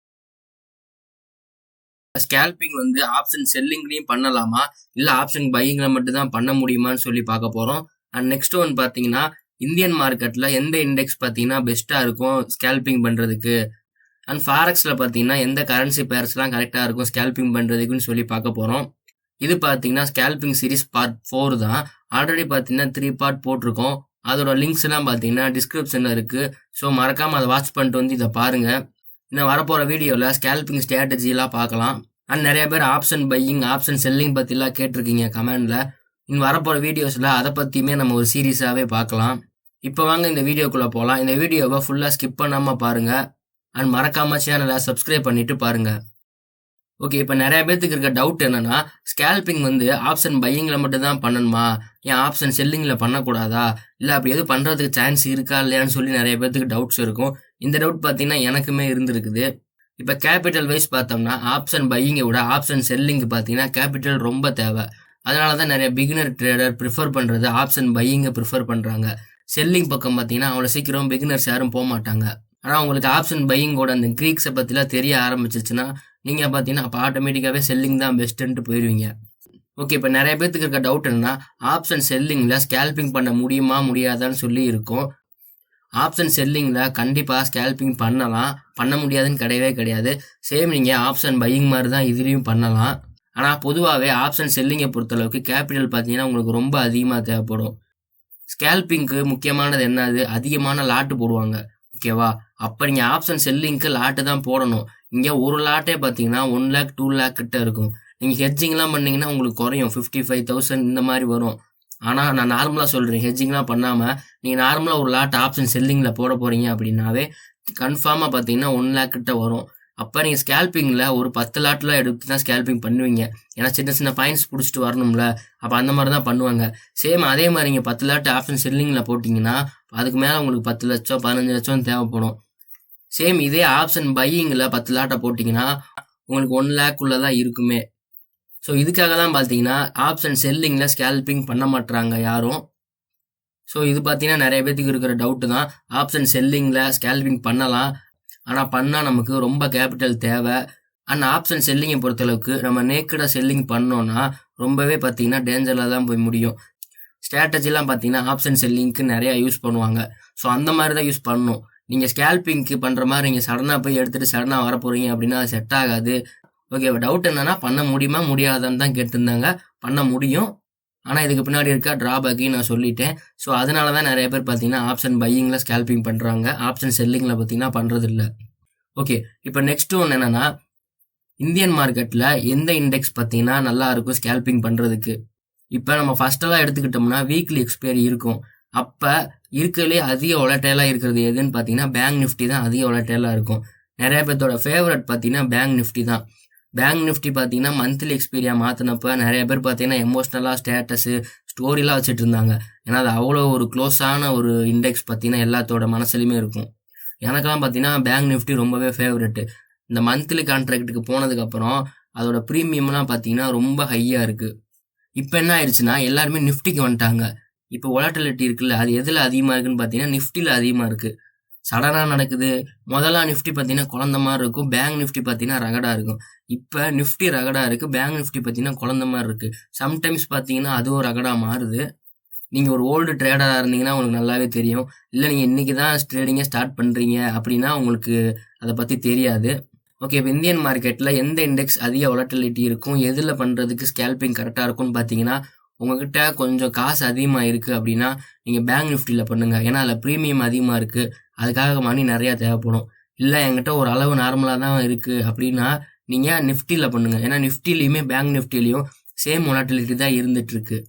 S1: ஸ்கேல்பிங் வந்து ஆப்ஷன் செல்லிங்லையும் பண்ணலாமா, இல்லை ஆப்ஷன் பையிங்கில் மட்டும் தான் பண்ண முடியுமான்னு சொல்லி பார்க்க போகிறோம். அண்ட் நெக்ஸ்ட் ஒன் பார்த்தீங்கன்னா, இந்தியன் மார்க்கெட்ல எந்த இண்டெக்ஸ் பார்த்தீங்கன்னா பெஸ்ட்டா இருக்கும் ஸ்கேல்பிங் பண்றதுக்கு, அண்ட் ஃபாரெக்ஸ்ல பார்த்தீங்கன்னா எந்த கரன்சி பேர்ஸ்லாம் கரெக்டா இருக்கும் ஸ்கேல்பிங் பண்றதுக்குன்னு சொல்லி பார்க்க போறோம். இது பார்த்தீங்கன்னா ஸ்கேல்பிங் சீரிஸ் பார்ட் 4 தான். ஆல்ரெடி பார்த்தீங்கன்னா 3 பார்ட் போட்டிருக்கோம். அதோட லிங்க்ஸ் எல்லாம் பார்த்தீங்கன்னா டிஸ்கிரிப்ஷன்ல இருக்கு. ஸோ மறக்காம அதை வாட்ச் பண்ணிட்டு வந்து இதை பாருங்க. இன்னும் வரப்போற வீடியோல ஸ்கேல்பிங் ஸ்ட்ராட்டஜிலாம் பார்க்கலாம். அண்ட் நிறைய பேர் ஆப்ஷன் பையிங் ஆப்ஷன் செல்லிங் பத்திலாம் கேட்டிருக்கீங்க கமெண்ட்ல. இன்னும் வரப்போற வீடியோஸ்ல அதை பத்தியுமே நம்ம ஒரு சீரீஸாவே பார்க்கலாம். இப்போ வாங்க இந்த வீடியோக்குள்ள போகலாம். இந்த வீடியோவை ஃபுல்லா ஸ்கிப் பண்ணாம பாருங்க. அண்ட் மறக்காம சேனலை சப்ஸ்கிரைப் பண்ணிட்டு பாருங்க. ஓகே, இப்போ நிறைய பேத்துக்கு இருக்க டவுட் என்னன்னா, ஸ்கேல்பிங் வந்து ஆப்ஷன் பையிங்ல மட்டும் தான் பண்ணணுமா, ஏன் ஆப்ஷன் செல்லிங்ல பண்ணக்கூடாதா, இல்லை அப்படி எதுவும் பண்றதுக்கு சான்ஸ் இருக்கா இல்லையான்னு சொல்லி நிறைய பேத்துக்கு டவுட்ஸ் இருக்கும். இந்த டவுட் பார்த்தீங்கன்னா எனக்குமே இருந்திருக்குது. இப்போ கேபிட்டல் வைஸ் பார்த்தோம்னா ஆப்ஷன் பையிங்கை விட ஆப்ஷன் செல்லிங்கு பார்த்தீங்கன்னா கேபிட்டல் ரொம்ப தேவை. அதனால தான் நிறைய பிகினர் ட்ரேடர் ப்ரிஃபர் பண்ணுறது ஆப்ஷன் பையிங்கை ப்ரிஃபர் பண்ணுறாங்க. செல்லிங் பக்கம் பார்த்தீங்கன்னா அவ்வளோ சீக்கிரம் பிகினர்ஸ் யாரும் போக மாட்டாங்க. ஆனால் உங்களுக்கு ஆப்ஷன் பையிங்கோட அந்த க்ரீக்ஸை பற்றிலாம் தெரிய ஆரம்பிச்சிச்சுன்னா நீங்கள் பார்த்தீங்கன்னா அப்போ ஆட்டோமேட்டிக்காகவே செல்லிங் தான் பெஸ்ட்டுன்ட்டு போயிடுவீங்க. ஓகே, இப்போ நிறைய பேத்துக்கு இருக்க டவுட் என்னன்னா, ஆப்ஷன் செல்லிங்கில் ஸ்கேல்பிங் பண்ண முடியுமா முடியாதான்னு சொல்லி இருக்கும். ஆப்ஷன் செல்லிங்கில் கண்டிப்பாக ஸ்கேல்பிங் பண்ணலாம், பண்ண முடியாதுன்னு கிடையவே கிடையாது. சேம் நீங்கள் ஆப்ஷன் பையிங் மாதிரி தான் இதுலேயும் பண்ணலாம். ஆனால் பொதுவாகவே ஆப்ஷன் செல்லிங்கை பொறுத்தளவுக்கு கேபிட்டல் பார்த்தீங்கன்னா உங்களுக்கு ரொம்ப அதிகமாக தேவைப்படும். ஸ்கேல்பிங்க்கு முக்கியமானது என்னது, அதிகமான லாட்டு போடுவாங்க. ஓகேவா, அப்போ நீங்கள் ஆப்ஷன் செல்லிங்க்கு லாட்டு தான் போடணும். இங்கே ஒரு லாட்டே பார்த்தீங்கன்னா 1 lakh 2 lakh கிட்ட இருக்கும். நீங்கள் ஹெட்ஜிங்லாம் பண்ணீங்கன்னா உங்களுக்கு குறையும், 55,000 இந்த மாதிரி வரும். ஆனால் நான் நார்மலாக சொல்கிறேன், ஹெட்ஜிங்லாம் பண்ணாமல் நீங்கள் நார்மலாக ஒரு லாட் ஆப்ஷன் செல்லிங்கில் போட போகிறீங்க அப்படின்னாவே கன்ஃபார்மாக பார்த்தீங்கன்னா 1 lakh கிட்ட வரும். அப்போ நீங்கள் ஸ்கேல்பிங்கில் ஒரு 10 லாட்லாம் எடுத்து தான் ஸ்கேல்பிங் பண்ணுவீங்க. ஏன்னா சின்ன சின்ன பாயிண்ட்ஸ் பிடிச்சிட்டு வரணும்ல, அப்போ அந்த மாதிரி தான் பண்ணுவாங்க. சேம் அதே மாதிரி நீங்கள் 10 லாட் ஆப்ஷன் செல்லிங்கில் போட்டிங்கன்னா அதுக்கு மேலே உங்களுக்கு 10 லட்சம் 15 லட்சம் தேவைப்படும். சேம் இதே ஆப்ஷன் பையிங்கில் 10 லாட்டை போட்டிங்கன்னா உங்களுக்கு 1 lakh தான் இருக்குமே. ஸோ இதுக்காக தான் பார்த்தீங்கன்னா ஆப்ஷன் செல்லிங்கில் ஸ்கேல்பிங் பண்ண மாட்டாங்க யாரும். ஸோ இது பார்த்தீங்கன்னா நிறைய பேத்துக்கு இருக்கிற டவுட்டு தான். ஆப்ஷன் செல்லிங்கில் ஸ்கேல்பிங் பண்ணலாம், ஆனால் பண்ணால் நமக்கு ரொம்ப கேபிட்டல் தேவை. அண்ட் ஆப்ஷன் செல்லிங்கை பொறுத்தளவுக்கு நம்ம நேக்கடாக செல்லிங் பண்ணோன்னா ரொம்பவே பார்த்தீங்கன்னா டேஞ்சரில் தான் போய் முடியும். ஸ்ட்ராட்டஜிலாம் பார்த்தீங்கன்னா ஆப்ஷன் செல்லிங்க்கு நிறையா யூஸ் பண்ணுவாங்க. ஸோ அந்த மாதிரி தான் யூஸ் பண்ணணும். நீங்கள் ஸ்கேல்பிங்க்கு பண்ணுற மாதிரி நீங்கள் சடனாக போய் எடுத்துகிட்டு சடனாக வர போகிறீங்க அப்படின்னா அது செட் ஆகாது. ஓகே, டவுட் என்னன்னா பண்ண முடியுமா முடியாதான்னு தான் கேட்டிருந்தாங்க. பண்ண முடியும், ஆனால் இதுக்கு பின்னாடி இருக்க ட்ராபேக்கையும் நான் சொல்லிட்டேன். ஸோ அதனால தான் நிறைய பேர் பார்த்தீங்கன்னா ஆப்ஷன் பையிங்கில் ஸ்கேல்பிங் பண்ணுறாங்க, ஆப்ஷன் செல்லிங்கில் பார்த்தீங்கன்னா பண்ணுறது இல்லை. ஓகே, இப்போ நெக்ஸ்ட் ஒன்று என்னென்னா, இந்தியன் மார்க்கெட்டில் எந்த இண்டெக்ஸ் பார்த்தீங்கன்னா நல்லா இருக்கும் ஸ்கேல்பிங் பண்ணுறதுக்கு. இப்போ நம்ம ஃபஸ்ட்டெல்லாம் எடுத்துக்கிட்டோம்னா வீக்லி எக்ஸ்பைரி இருக்கும். அப்போ இருக்கிறதுலே அதிக ஒலட்டைலாக இருக்கிறது எதுன்னு பார்த்தீங்கன்னா பேங்க் நிஃப்டி தான் அதிக ஒலட்டைலாக இருக்கும். நிறைய பேர்த்தோட ஃபேவரட் பார்த்தீங்கன்னா பேங்க் நிஃப்டி தான். பேங்க் நிஃப்டி பார்த்தீங்கன்னா மந்த்லி எக்ஸ்பீரியா மாற்றினப்போ நிறைய பேர் பார்த்தீங்கன்னா எமோஷ்னலாக ஸ்டேட்டஸு ஸ்டோரிலாம் வச்சுட்டு இருந்தாங்க. ஏன்னா அது அவ்வளோ ஒரு க்ளோஸான ஒரு இண்டெக்ஸ் பார்த்தீங்கன்னா எல்லாத்தோட மனசுலையுமே இருக்கும். எனக்கெல்லாம் பார்த்தீங்கன்னா பேங்க் நிஃப்டி ரொம்பவே ஃபேவரெட்டு. இந்த மந்த்லி கான்ட்ராக்டுக்கு போனதுக்கப்புறம் அதோட ப்ரீமியம்லாம் பார்த்தீங்கன்னா ரொம்ப ஹையாக இருக்குது. இப்போ என்ன ஆயிடுச்சுன்னா எல்லாருமே நிஃப்டிக்கு வந்துட்டாங்க. இப்போ ஒலாட்டிலிட்டி இருக்குல்ல, அது எதில் அதிகமாக இருக்குன்னு பார்த்தீங்கன்னா நிஃப்டியில் அதிகமாக இருக்குது. சடனாக நடக்குது. முதல்லாம் நிஃப்டி பார்த்தீங்கன்னா குழந்த மாதிரி இருக்கும், பேங்க் நிஃப்டி பார்த்தீங்கன்னா ரகடாக இருக்கும். இப்போ நிஃப்டி ரகடாக இருக்குது, பேங்க் நிஃப்டி பார்த்தீங்கன்னா குழந்த மாதிரி இருக்குது. சம்டைம்ஸ் பார்த்தீங்கன்னா அதுவும் ரகடாக மாறுது. நீங்கள் ஒரு ஓல்டு ட்ரேடராக இருந்தீங்கன்னா உங்களுக்கு நல்லாவே தெரியும். இல்லை நீங்கள் இன்றைக்கி தான் ட்ரேடிங்கை ஸ்டார்ட் பண்ணுறீங்க அப்படின்னா உங்களுக்கு அதை பற்றி தெரியாது. ஓகே, இப்போ இந்தியன் மார்க்கெட்டில் எந்த இண்டெக்ஸ் அதிக ஒலட்டிலிட்டி இருக்கும், எதில் பண்ணுறதுக்கு ஸ்கேல்பிங் கரெக்டாக இருக்கும்னு பார்த்தீங்கன்னா, உங்ககிட்ட கொஞ்சம் காசு அதிகமாக இருக்குது அப்படின்னா நீங்கள் பேங்க் நிஃப்டியில் பண்ணுங்கள். ஏன்னா அதில் ப்ரீமியம் அதிகமாக இருக்குது, அதுக்காக மணி நிறையா தேவைப்படும். இல்லை என்கிட்ட ஒரு அளவு நார்மலாக தான் இருக்குது அப்படின்னா நீங்கள் நிஃப்டியில் பண்ணுங்கள். ஏன்னா நிஃப்டிலையுமே பேங்க் நிஃப்டிலையும் சேம் ஒலாட்டிலிட்டி தான் இருந்துகிட்ருக்கு.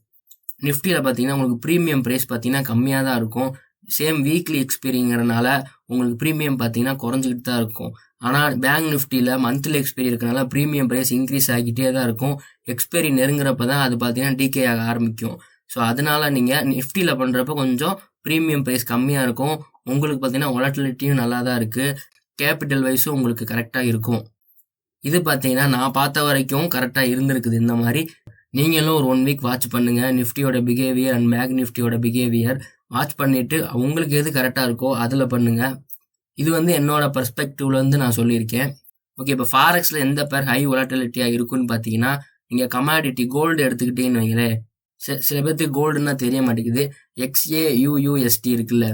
S1: நிஃப்டியில் பார்த்தீங்கன்னா உங்களுக்கு ப்ரீமியம் ப்ரைஸ் பார்த்தீங்கன்னா கம்மியாக தான் இருக்கும். சேம் வீக்லி எக்ஸ்பீரிங்கிறனால உங்களுக்கு ப்ரீமியம் பார்த்தீங்கன்னா குறைஞ்சிக்கிட்டு தான் இருக்கும். ஆனால் பேங்க் நிஃப்டியில் மந்த்லி எக்ஸ்பைரி இருக்கனால ப்ரீமியம் ப்ரைஸ் இன்க்ரீஸ் ஆகிட்டே தான் இருக்கும். எக்ஸ்பைரி நெருங்குறப்ப தான் அது பார்த்தீங்கன்னா டிகே ஆக ஆரம்பிக்கும். ஸோ அதனால் நீங்கள் நிஃப்டியில் பண்ணுறப்ப கொஞ்சம் ப்ரீமியம் ப்ரைஸ் கம்மியாக இருக்கும். உங்களுக்கு பார்த்தீங்கன்னா ஒலாட்டிலிட்டியும் நல்லா தான் இருக்குது, கேபிட்டல் வைஸும் உங்களுக்கு கரெக்டாக இருக்கும். இது பார்த்தீங்கன்னா நான் பார்த்த வரைக்கும் கரெக்டாக இருந்திருக்குது. இந்த மாதிரி நீங்களும் ஒரு 1 வீக் வாட்ச் பண்ணுங்கள் நிஃப்டியோட பிஹேவியர் அண்ட் பேங்க் நிஃப்டியோட பிஹேவியர். வாட்ச் பண்ணிவிட்டு உங்களுக்கு எது கரெக்டாக இருக்கோ அதில் பண்ணுங்கள். இது என்னோட பர்ஸ்பெக்டிவ்லேருந்து நான் சொல்லியிருக்கேன். ஓகே, இப்போ ஃபாரெக்ஸில் எந்த பேர் ஹை ஒலாட்டிலிட்டியாக இருக்குன்னு பார்த்தீங்கன்னா, நீங்கள் கமாடிட்டி கோல்டு எடுத்துக்கிட்டீங்கன்னு வைங்களேன், சில பேர்த்துக்கு கோல்டுன்னா தெரிய மாட்டேங்குது. XAUUST இருக்குல்ல,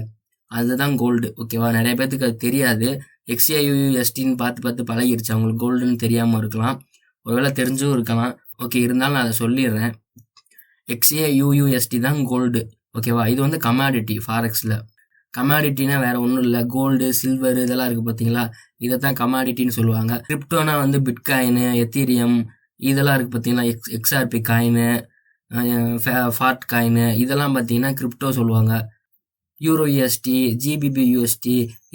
S1: அதுதான் கோல்டு. ஓகேவா? நிறைய பேர்த்துக்கு அது தெரியாது. XAUUSTன்னு பார்த்து பார்த்து பழகிருச்சு, அவங்களுக்கு கோல்டுன்னு தெரியாமல் இருக்கலாம், ஒருவேளை தெரிஞ்சும் இருக்கலாம். ஓகே, இருந்தாலும் நான் அதை சொல்லிடுறேன். XAUUST தான் கோல்டு. ஓகேவா? இது வந்து கமாடிட்டி ஃபாரெக்ஸில். கமாடிட்டினா வேற ஒன்றும் இல்லை, கோல்டு, சில்வர் இதெல்லாம் இருக்குது பார்த்தீங்களா, இதை தான் கமாடிட்டின்னு சொல்லுவாங்க. கிரிப்டோனா வந்து பிட்காயினு, எத்தீரியம் இதெல்லாம் இருக்குது பார்த்தீங்களா, XRP காயினு, ஃபார்ட் காயினு, இதெல்லாம் பார்த்தீங்கன்னா கிரிப்டோ சொல்லுவாங்க. EURUSD, GBP/USD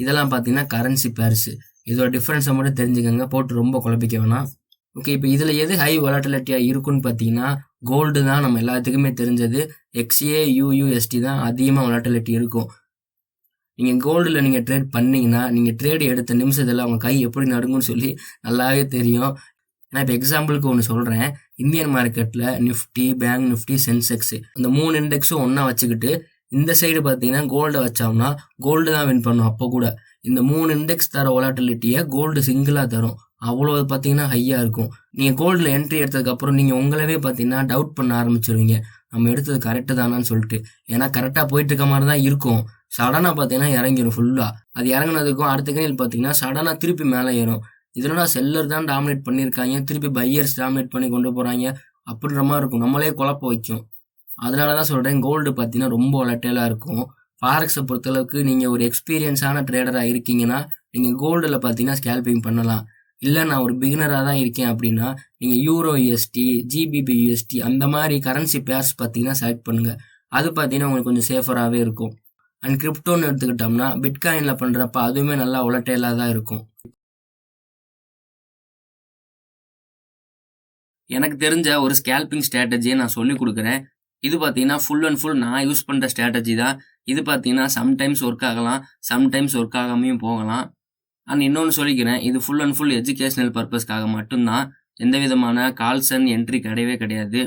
S1: இதெல்லாம் பார்த்தீங்கன்னா கரன்சி பேர்ஸ். இதோட டிஃப்ரென்ஸை மட்டும் தெரிஞ்சுக்கோங்க, போட்டு ரொம்ப குழப்பிக்க வேணாம். ஓகே, இப்போ இதில் எது ஹை வாலட்டிலிட்டியாக இருக்குன்னு பார்த்தீங்கன்னா கோல்டு தான். நம்ம எல்லாத்துக்குமே தெரிஞ்சது XAUUST தான் அதிகமாக வாலட்டிலிட்டி இருக்கும். நீங்கள் கோல்டில் நீங்கள் ட்ரேட் பண்ணிங்கன்னா, நீங்கள் ட்ரேடு எடுத்த நிமிஷத்தில் அவங்க கை எப்படி நடுங்குன்னு சொல்லி நல்லாவே தெரியும். நான் இப்போ எக்ஸாம்பிளுக்கு ஒன்று சொல்கிறேன். இந்தியன் மார்க்கெட்டில் நிஃப்டி, பேங்க் நிஃப்டி, சென்செக்ஸ் இந்த 3 இண்டெக்ஸும் ஒன்றா வச்சுக்கிட்டு இந்த சைடு பார்த்தீங்கன்னா கோல்டை வச்சோம்னா கோல்டு தான் வின் பண்ணும். அப்போ கூட இந்த 3 இண்டெக்ஸ் தர வாலட்டிலிட்டியை கோல்டு சிங்கிளாக தரும். அவ்வளோ பார்த்தீங்கன்னா ஹையாக இருக்கும். நீங்கள் கோல்டில் என்ட்ரி எடுத்ததுக்கப்புறம் நீங்கள் உங்களவே பார்த்தீங்கன்னா டவுட் பண்ண ஆரம்பிச்சிருவீங்க, நம்ம எடுத்தது கரெக்டு தானான்னு சொல்லிட்டு. ஏன்னா கரெக்டாக போயிட்டு இருக்க மாதிரி தான் இருக்கும். சடனாக பார்த்தீங்கன்னா இறங்கிடும் ஃபுல்லாக. அது இறங்கினதுக்கும் அடுத்த கணியில் பார்த்தீங்கன்னா சடனாக திருப்பி மேலே ஏறும். இதனால் செல்லர் தான் டாமினேட் பண்ணியிருக்காங்க, திருப்பி பையர்ஸ் டாமினேட் பண்ணி கொண்டு போகிறாங்க அப்படின்ற மாதிரி இருக்கும். நம்மளே குழப்ப வைக்கும். அதனால தான் சொல்கிறேன், கோல்டு பார்த்தீங்கன்னா ரொம்ப வாலட்டைலாக இருக்கும். ஃபாரெக்ஸை பொறுத்தளவுக்கு நீங்கள் ஒரு எக்ஸ்பீரியன்ஸான ட்ரேடராக இருக்கீங்கன்னா நீங்கள் கோல்டில் பார்த்தீங்கன்னா ஸ்கேல்பிங் பண்ணலாம். இல்லை நான் ஒரு பிகினராக தான் இருக்கேன் அப்படின்னா நீங்கள் EURUSD, GBP/USD அந்த மாதிரி கரன்சி பேர்ஸ் பார்த்தீங்கன்னா செலக்ட் பண்ணுங்கள். அது பார்த்தீங்கன்னா உங்களுக்கு கொஞ்சம் சேஃபராகவே இருக்கும். அண்ட் கிரிப்டோன்னு எடுத்துக்கிட்டோம்னா பிட்காயினில் பண்ணுறப்ப அதுவுமே நல்லா வாலட்டைலாக தான் இருக்கும். எனக்கு தெரிஞ்ச ஒரு ஸ்கேல்பிங் ஸ்ட்ராட்டஜியை நான் சொல்லிக் கொடுக்குறேன். இது பார்த்தீங்கன்னா ஃபுல் அண்ட் ஃபுல் நான் யூஸ் பண்ணுற ஸ்ட்ராட்டஜி தான். இது பார்த்தீங்கன்னா சம்டைம்ஸ் ஒர்க் ஆகலாம், சம்டைம்ஸ் ஒர்க் ஆகாமையும் போகலாம். அண்ட் இன்னொன்று சொல்லிக்கிறேன், இது ஃபுல் அண்ட் ஃபுல் எஜுகேஷனல் பர்பஸ்க்காக மட்டும்தான். எந்த விதமான கால்ஸ் அண்ட் என்ட்ரி கிடையவே கிடையாது.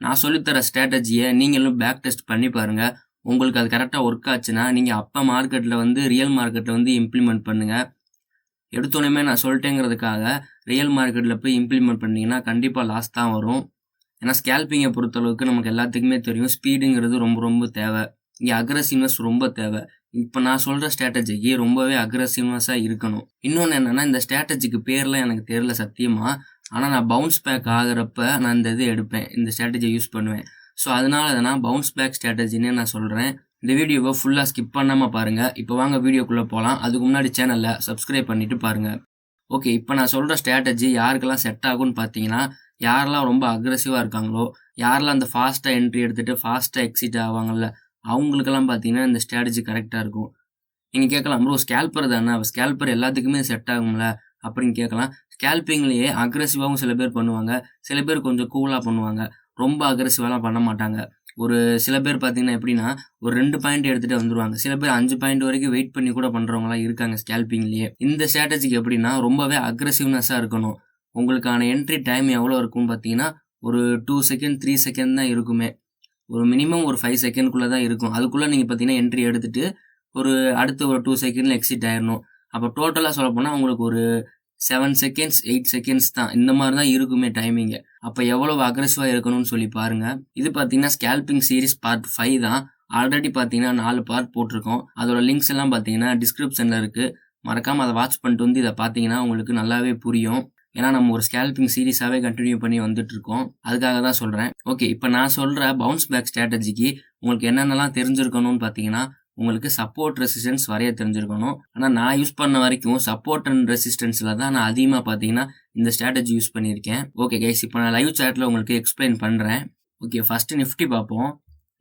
S1: நான் சொல்லித்தர ஸ்ட்ராட்டஜியை நீங்களும் பேக் டெஸ்ட் பண்ணி பாருங்கள். உங்களுக்கு அது கரெக்டாக ஒர்க் ஆச்சுன்னா நீங்கள் அப்போ மார்க்கெட்டில் வந்து ரியல் மார்க்கெட்டில் வந்து இம்ப்ளிமெண்ட் பண்ணுங்கள். எடுத்தோடனே நான் சொல்லிட்டேங்கிறதுக்காக ரியல் மார்க்கெட்டில் போய் இம்ப்ளிமெண்ட் பண்ணிங்கன்னா கண்டிப்பாக லாஸ் தான் வரும். ஏன்னா ஸ்கேல்பிங்கை பொறுத்தளவுக்கு நமக்கு எல்லாத்துக்குமே தெரியும், ஸ்பீடுங்கிறது ரொம்ப ரொம்ப தேவை. இங்கே அக்ரெசிவ்னஸ் ரொம்ப தேவை. இப்போ நான் சொல்கிற ஸ்ட்ராட்டஜிக்கு ரொம்பவே அக்ரெசிவ்னஸாக இருக்கணும். இன்னொன்று என்னென்னா, இந்த ஸ்ட்ராட்டஜிக்கு பேர்லாம் எனக்கு தெரியல சத்தியமாக. ஆனால் நான் பவுன்ஸ் பேக் ஆகிறப்ப நான் இந்த இது எடுப்பேன், இந்த ஸ்ட்ராட்டஜியை யூஸ் பண்ணுவேன். ஸோ அதனால அதை நான் பவுன்ஸ் பேக் ஸ்ட்ராட்டஜின்னு நான் சொல்கிறேன். இந்த வீடியோவை ஃபுல்லாக ஸ்கிப் பண்ணாமல் பாருங்கள். இப்போ வாங்க வீடியோக்குள்ளே போகலாம். அதுக்கு முன்னாடி சேனலை சப்ஸ்கிரைப் பண்ணிவிட்டு பாருங்கள். ஓகே, இப்போ நான் சொல்கிற ஸ்ட்ராட்டஜி யாருக்கெல்லாம் செட் ஆகும்னு பார்த்தீங்கன்னா, யாரெல்லாம் ரொம்ப அக்ரெசிவாக இருக்காங்களோ, யாரெல்லாம் அந்த ஃபாஸ்ட்டாக என்ட்ரி எடுத்துகிட்டு ஃபாஸ்ட்டாக எக்ஸிட் ஆவாங்கள்ல, அவங்களுக்கெல்லாம் பார்த்தீங்கன்னா இந்த ஸ்ட்ராட்டஜி கரெக்டாக இருக்கும். நீங்கள் கேட்கலாம், ப்ரோ ஸ்கேல்பர் தானே, ஸ்கேல்பர் எல்லாத்துக்குமே செட் ஆகும்ல அப்படின்னு கேட்கலாம். ஸ்கேல்பிங்லேயே அக்ரெசிவாகவும் சில பேர் பண்ணுவாங்க, சில பேர் கொஞ்சம் கூலாக பண்ணுவாங்க, ரொம்ப அக்ரெசிவாலாம் பண்ண மாட்டாங்க. ஒரு சில பேர் பார்த்தீங்கன்னா எப்படின்னா, ஒரு 2 பாயிண்ட் எடுத்துகிட்டு வந்துடுவாங்க. சில பேர் 5 பாயிண்ட் வரைக்கும் வெயிட் பண்ணி கூட பண்ணுறவங்களாம் இருக்காங்க ஸ்கேல்பிங்லேயே. இந்த ஸ்ட்ராட்டஜிக்கு எப்படின்னா ரொம்பவே அக்ரெசிவ்னஸாக இருக்கணும். உங்களுக்கான என்ட்ரி டைம் எவ்வளோ இருக்கும்னு பார்த்தீங்கன்னா, ஒரு 2 செகண்ட் 3 செகண்ட் தான் இருக்குமே. ஒரு மினிமம் ஒரு 5 செகண்ட்குள்ளே தான் இருக்கும். அதுக்குள்ளே நீங்கள் பார்த்தீங்கன்னா என்ட்ரி எடுத்துகிட்டு அடுத்து ஒரு 2 செகண்டில் எக்ஸிட் ஆயிடணும். அப்போ டோட்டலாக சொல்ல போனால் உங்களுக்கு ஒரு 7 செகண்ட்ஸ் 8 செகண்ட்ஸ் தான் இந்த மாதிரி தான் இருக்குமே டைமிங்கு. அப்போ எவ்வளோ அக்ரெசிவாக இருக்கணும்னு சொல்லி பாருங்கள். இது பார்த்தீங்கன்னா ஸ்கேல்பிங் சீரிஸ் பார்ட் 5 தான். ஆல்ரெடி பார்த்தீங்கன்னா 4 பார்ட் போட்டிருக்கோம். அதோட லிங்க்ஸ் எல்லாம் பார்த்தீங்கன்னா டிஸ்கிரிப்ஷனில் இருக்குது. மறக்காமல் அதை வாட்ச் பண்ணிட்டு வந்து இதை பார்த்தீங்கன்னா உங்களுக்கு நல்லாவே புரியும். ஏன்னா நம்ம ஒரு ஸ்கேல்பிங் சீரிஸாகவே கண்டினியூ பண்ணி வந்துட்டு இருக்கோம். அதுக்காக தான் சொல்கிறேன். ஓகே, இப்போ நான் சொல்கிற பவுன்ஸ் பேக் ஸ்ட்ராட்டஜிக்கு உங்களுக்கு என்னென்னலாம் தெரிஞ்சிருக்கணும்னு பார்த்தீங்கன்னா, உங்களுக்கு சப்போர்ட் ரெசிஸ்டன்ஸ் வரைய தெரிஞ்சிருக்கணும். ஆனால் நான் யூஸ் பண்ண வரைக்கும் சப்போர்ட் அண்ட் ரெசிஸ்டன்ஸில் தான் நான் அதிகமாக பார்த்தீங்கன்னா இந்த ஸ்ட்ராட்டஜி யூஸ் பண்ணியிருக்கேன். ஓகே கைஸ், இப்போ நான் லைவ் சாட்டில் உங்களுக்கு எக்ஸ்பிளைன் பண்ணுறேன். ஓகே, ஃபஸ்ட்டு நிஃப்டி பார்ப்போம்.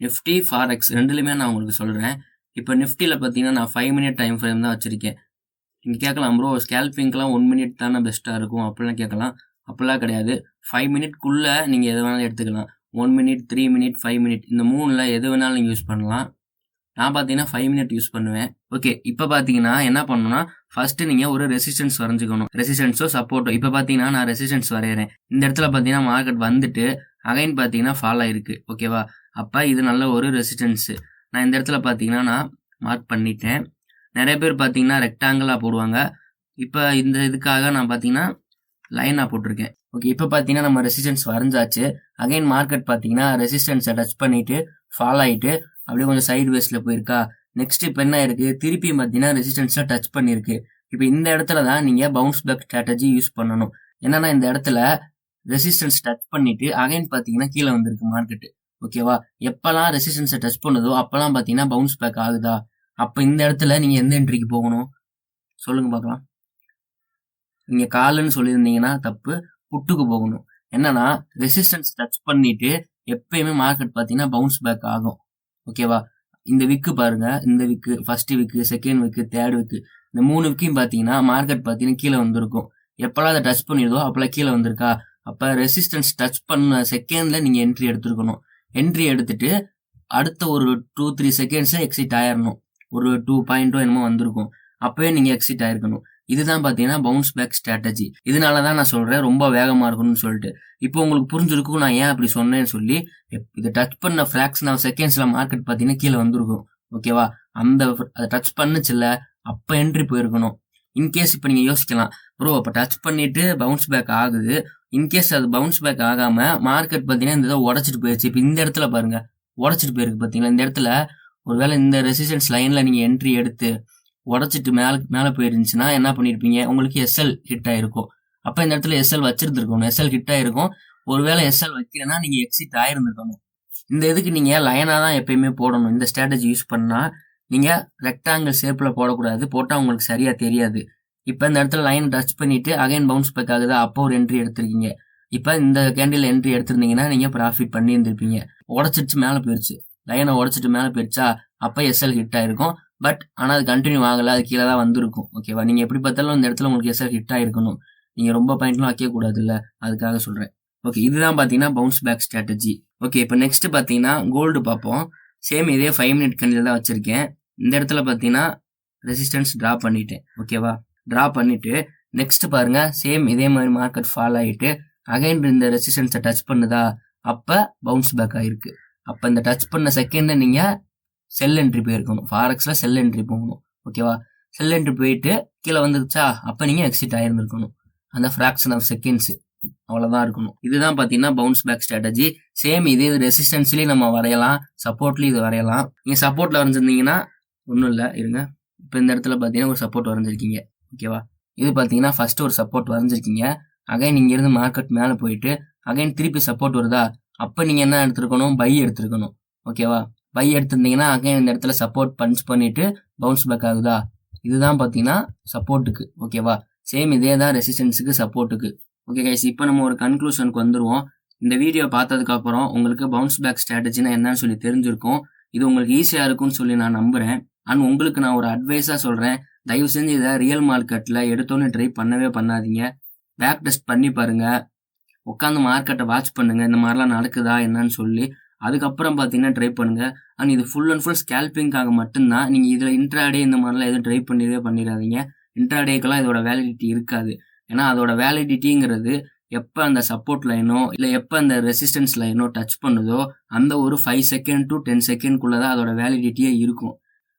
S1: நிஃப்டி, ஃபாரெக்ஸ் ரெண்டுலையுமே நான் உங்களுக்கு சொல்கிறேன். இப்போ நிஃப்டியில் பார்த்தீங்கன்னா நான் 5 மினிட் டைம் ஃப்ரேம் தான் வச்சுருக்கேன். நீங்கள் கேட்கலாம், ப்ரோ ஸ்கேல்பிங்க்கெலாம் 1 மினிட் தானே பெஸ்ட்டாக இருக்கும் அப்படிலாம் கேட்கலாம். அப்படிலாம் கிடையாது. 5 மினிட்குள்ளே நீங்கள் எது வேணாலும் எடுத்துக்கலாம். 1 மினிட், 3 மினிட், 5 மினிட் இந்த 3ல் எது வேணாலும் நீங்கள் யூஸ் பண்ணலாம். நான் பார்த்தீங்கன்னா 5 மினிட் யூஸ் பண்ணுவேன். ஓகே, இப்போ பார்த்தீங்கன்னா என்ன பண்ணணும்னா, ஃபஸ்ட்டு நீங்கள் ஒரு ரெசிஸ்டன்ஸ் வரைஞ்சிக்கணும். ரெசிஸ்டன்ஸோ சப்போர்ட்டோ. இப்போ பார்த்தீங்கன்னா நான் ரெசிஸ்டன்ஸ் வரைகிறேன். இந்த இடத்துல பார்த்தீங்கன்னா மார்க்கெட் வந்துட்டு அகைன் பார்த்தீங்கன்னா ஃபால் ஆகிருக்கு. ஓகேவா? அப்போ இது நல்ல ஒரு ரெசிஸ்டன்ஸு. நான் இந்த இடத்துல பார்த்தீங்கன்னா நான் மார்க் பண்ணிட்டேன். நிறைய பேர் பார்த்தீங்கன்னா ரெக்டாங்கிளாக போடுவாங்க. இப்போ இந்த இதுக்காக நான் பார்த்தீங்கன்னா லைனாக போட்டிருக்கேன். ஓகே, இப்போ பார்த்தீங்கன்னா நம்ம ரெசிஸ்டன்ஸ் வரைஞ்சாச்சு. அகைன் மார்க்கெட் பார்த்தீங்கன்னா ரெசிஸ்டன்ஸை டச் பண்ணிட்டு ஃபால் ஆயிட்டு அப்படியே கொஞ்சம் சைடு வேஸ்ல போயிருக்கா. நெக்ஸ்ட் இப்போ என்ன இருக்கு, திருப்பி பார்த்தீங்கன்னா ரெசிஸ்டன்ஸ்ல டச் பண்ணிருக்கு. இப்போ இந்த இடத்துல தான் நீங்க பவுன்ஸ் பேக் ஸ்ட்ராட்டஜி யூஸ் பண்ணணும். என்னன்னா இந்த இடத்துல ரெசிஸ்டன்ஸ் டச் பண்ணிட்டு அகைன் பார்த்தீங்கன்னா கீழே வந்திருக்கு மார்க்கெட். ஓகேவா, எப்பெல்லாம் ரெசிஸ்டன்ஸை டச் பண்ணுதோ அப்பெல்லாம் பார்த்தீங்கன்னா பவுன்ஸ் பேக் ஆகுதா, அப்போ இந்த இடத்துல நீங்க எந்த என்ட்ரிக்கு போகணும் சொல்லுங்க பார்க்கலாம். நீங்க கால்னு சொல்லியிருந்தீங்கன்னா தப்பு, புட்டுக்கு போகணும். என்னன்னா ரெசிஸ்டன்ஸ் டச் பண்ணிட்டு எப்பயுமே மார்க்கெட் பார்த்தீங்கன்னா பவுன்ஸ் பேக் ஆகும். ஓகேவா, இந்த விக்கு பாருங்க, இந்த விக்கு ஃபர்ஸ்ட் விக்கு, செகண்ட் விக்கு, தேர்ட் விக்கு, இந்த 3 விக்கையும் பார்த்தீங்கன்னா மார்க்கெட் பார்த்தீங்கன்னா கீழே வந்திருக்கும். எப்பெல்லாம் அதை டச் பண்ணிடுதோ அப்பெல்லாம் கீழே வந்திருக்கா. அப்போ ரெசிஸ்டன்ஸ் டச் பண்ண செகண்ட்ல நீங்க என்ட்ரி எடுத்துருக்கணும். என்ட்ரி எடுத்துட்டு அடுத்த ஒரு 2-3 செகண்ட்ஸ்ல எக்ஸிட் ஆயிரணும். ஒரு 2 பாயிண்டோ என்னமோ வந்திருக்கும், அப்பவே நீங்க எக்ஸிட் ஆயிருக்கணும். இதுதான் பாத்தீங்கன்னா பவுன்ஸ் பேக் ஸ்ட்ராட்டஜி. இதனாலதான் நான் சொல்றேன் ரொம்ப வேகமா இருக்கணும்னு சொல்லிட்டு. இப்போ உங்களுக்கு புரிஞ்சிருக்கும் நான் ஏன் அப்படி சொன்னேன்னு சொல்லி. இதை டச் பண்ண ஃபிராக்ஷன் ஆஃப் செகண்ட்ஸ்ல மார்க்கெட் பாத்தீங்கன்னா கீழே வந்திருக்கும். ஓகேவா, அதை டச் பண்ணுச்சுல்ல, அப்ப என்ட்ரி போயிருக்கணும். இன்கேஸ் இப்ப நீங்க யோசிக்கலாம், ப்ரோ அப்ப டச் பண்ணிட்டு பவுன்ஸ் பேக் ஆகுது, இன்கேஸ் அது பவுன்ஸ் பேக் ஆகாம மார்க்கெட் பாத்தீங்கன்னா இந்த இதை உடச்சிட்டு போயிருச்சு. இப்ப இந்த இடத்துல பாருங்க உடச்சிட்டு போயிருக்கு பாத்தீங்களா. இந்த இடத்துல ஒருவேளை இந்த ரெசிஸ்டன்ஸ் லைன்ல நீங்க என்ட்ரி எடுத்து உடச்சிட்டு மேல போயிருந்துச்சுன்னா என்ன பண்ணிருப்பீங்க, உங்களுக்கு எஸ்எல் ஹிட் ஆயிருக்கும். அப்ப இந்த இடத்துல எஸ்எல் வச்சிருந்துருக்கணும், எஸ்எல் ஹிட் ஆயிருக்கும். ஒருவேளை எஸ்எல் வைக்கிறேன்னா நீங்க எக்ஸிட் ஆயிருந்திருக்கணும். இந்த இதுக்கு நீங்க லைனா தான் எப்பயுமே போடணும். இந்த ஸ்ட்ராட்டஜி யூஸ் பண்ணா நீங்க ரெக்டாங்கிள் ஷேப்ல போடக்கூடாது, போட்டா உங்களுக்கு சரியா தெரியாது. இப்ப இந்த இடத்துல லைன் டச் பண்ணிட்டு அகைன் பவுன்ஸ் பேக் ஆகுதா, அப்போ ஒரு என்ட்ரி எடுத்திருக்கீங்க. இப்ப இந்த கேண்டில் என்ட்ரி எடுத்திருந்தீங்கன்னா நீங்க ப்ராஃபிட் பண்ணி இருந்திருப்பீங்க. உடச்சிட்டு மேல போயிருச்சு, லைனை உடச்சிட்டு மேல போயிருச்சா, அப்ப எஸ்எல் ஹிட் ஆயிருக்கும். பட் ஆனா அது கண்டினியூ ஆகல, அது கீழே தான் வந்திருக்கும். ஓகேவா, நீங்க எப்படி பார்த்தாலும் இந்த இடத்துல உங்களுக்கு எஸ்எல் ஹிட் ஆயிருக்கணும். நீங்க ரொம்ப பாயிண்ட்லாம் வைக்க கூடாது இல்ல, அதுக்காக சொல்றேன். ஓகே, இதுதான் பாத்தீங்கன்னா பவுன்ஸ் பேக் ஸ்ட்ராட்டஜி. ஓகே, இப்போ நெக்ஸ்ட் பாத்தீங்கன்னா கோல்டு பார்ப்போம். சேம் இதே 5 மினிட் கேண்டில் தான் வச்சிருக்கேன். இந்த இடத்துல பாத்தீங்கன்னா ரெசிஸ்டன்ஸ் டிரா பண்ணிட்டேன். ஓகேவா, டிரா பண்ணிட்டு நெக்ஸ்ட் பாருங்க, சேம் இதே மாதிரி மார்க்கெட் ஃபால் ஆயிட்டு அகைன் இந்த ரெசிஸ்டன்ஸை டச் பண்ணுதா, அப்ப பவுன்ஸ் பேக் ஆயிருக்கு. அப்ப இந்த டச் பண்ண செகண்ட்ல நீங்க செல் என்ட்ரி போயிருக்கணும். ஃபாரெக்ஸ்ல செல் என்ட்ரி போகணும். ஓகேவா, செல் என்ட்ரி போயிட்டு கீழே வந்துருச்சா, அப்ப நீங்க எக்ஸிட் ஆயிருந்திருக்கணும். அந்த ஃபிராக்ஷன் ஆஃப் செகண்ட்ஸ் அவ்வளவுதான் இருக்கணும். இதுதான் பாத்தீங்கன்னா பவுன்ஸ் பேக் ஸ்ட்ராட்டஜி. சேம் இதே ரெசிஸ்டன்ஸ்லயும் நம்ம வரையலாம், சப்போர்ட்லயும் இது வரையலாம். நீங்க சப்போர்ட்ல வரைஞ்சிருந்தீங்கன்னா ஒன்றும் இல்லை, இருங்க. இப்போ இந்த இடத்துல பார்த்தீங்கன்னா ஒரு சப்போர்ட் வரைஞ்சிருக்கீங்க. ஓகேவா, இது பார்த்தீங்கன்னா ஃபர்ஸ்ட் ஒரு சப்போர்ட் வரைஞ்சிருக்கீங்க. அகைன் இங்க இருந்து மார்க்கெட் மேலே போயிட்டு அகைன் திருப்பி சப்போர்ட் வருதா, அப்போ நீங்க என்ன எடுத்துருக்கணும், பை எடுத்துருக்கணும். ஓகேவா, பை எடுத்திருந்தீங்கன்னா அகைன் இந்த இடத்துல சப்போர்ட் பஞ்ச் பண்ணிட்டு பவுன்ஸ் பேக் ஆகுதா, இதுதான் பார்த்தீங்கன்னா சப்போர்ட்டுக்கு. ஓகேவா, சேம் இதே தான் ரெசிஸ்டன்ஸுக்கு, சப்போர்ட்டுக்கு. ஓகே கைஸ், இப்போ நம்ம ஒரு கன்க்ளூஷனுக்கு வந்துருவோம். இந்த வீடியோ பார்த்ததுக்கு அப்புறம் உங்களுக்கு பவுன்ஸ் பேக் ஸ்ட்ராட்டஜினா என்னன்னு சொல்லி தெரிஞ்சிருக்கும். இது உங்களுக்கு ஈஸியா இருக்கும்னு சொல்லி நான் நம்புறேன். அண்ட் உங்களுக்கு நான் ஒரு அட்வைஸா சொல்றேன், தயவு செஞ்சு இதை ரியல் மார்க்கெட்ல எடுத்தோன்னு ட்ரை பண்ணவே பண்ணாதீங்க. பேக் டெஸ்ட் பண்ணி பாருங்க, உட்காந்து மார்க்கெட்டை வாட்ச் பண்ணுங்க, இந்த மாதிரிலாம் நடக்குதா என்னன்னு சொல்லி. அதுக்கப்புறம் பார்த்தீங்கன்னா ட்ரை பண்ணுங்க. அண்ட் இது ஃபுல் அண்ட் ஃபுல் ஸ்கேல்பிங்காக மட்டும்தான். நீங்க இதுல இன்ட்ராடே இந்த மாதிரிலாம் எதுவும் ட்ரை பண்ணிடாதீங்க. இன்ட்ராடேக்கெல்லாம் இதோட வேலிடிட்டி இருக்காது. ஏன்னா அதோட வேலிடிட்டிங்கிறது எப்போ அந்த சப்போர்ட் லைனோ இல்லை எப்போ அந்த ரெசிஸ்டன்ஸ் லைனோ டச் பண்ணுதோ அந்த ஒரு 5 செகண்ட் to 10 செகண்ட்குள்ளே தான் அதோட வேலிடிட்டியே இருக்கும்.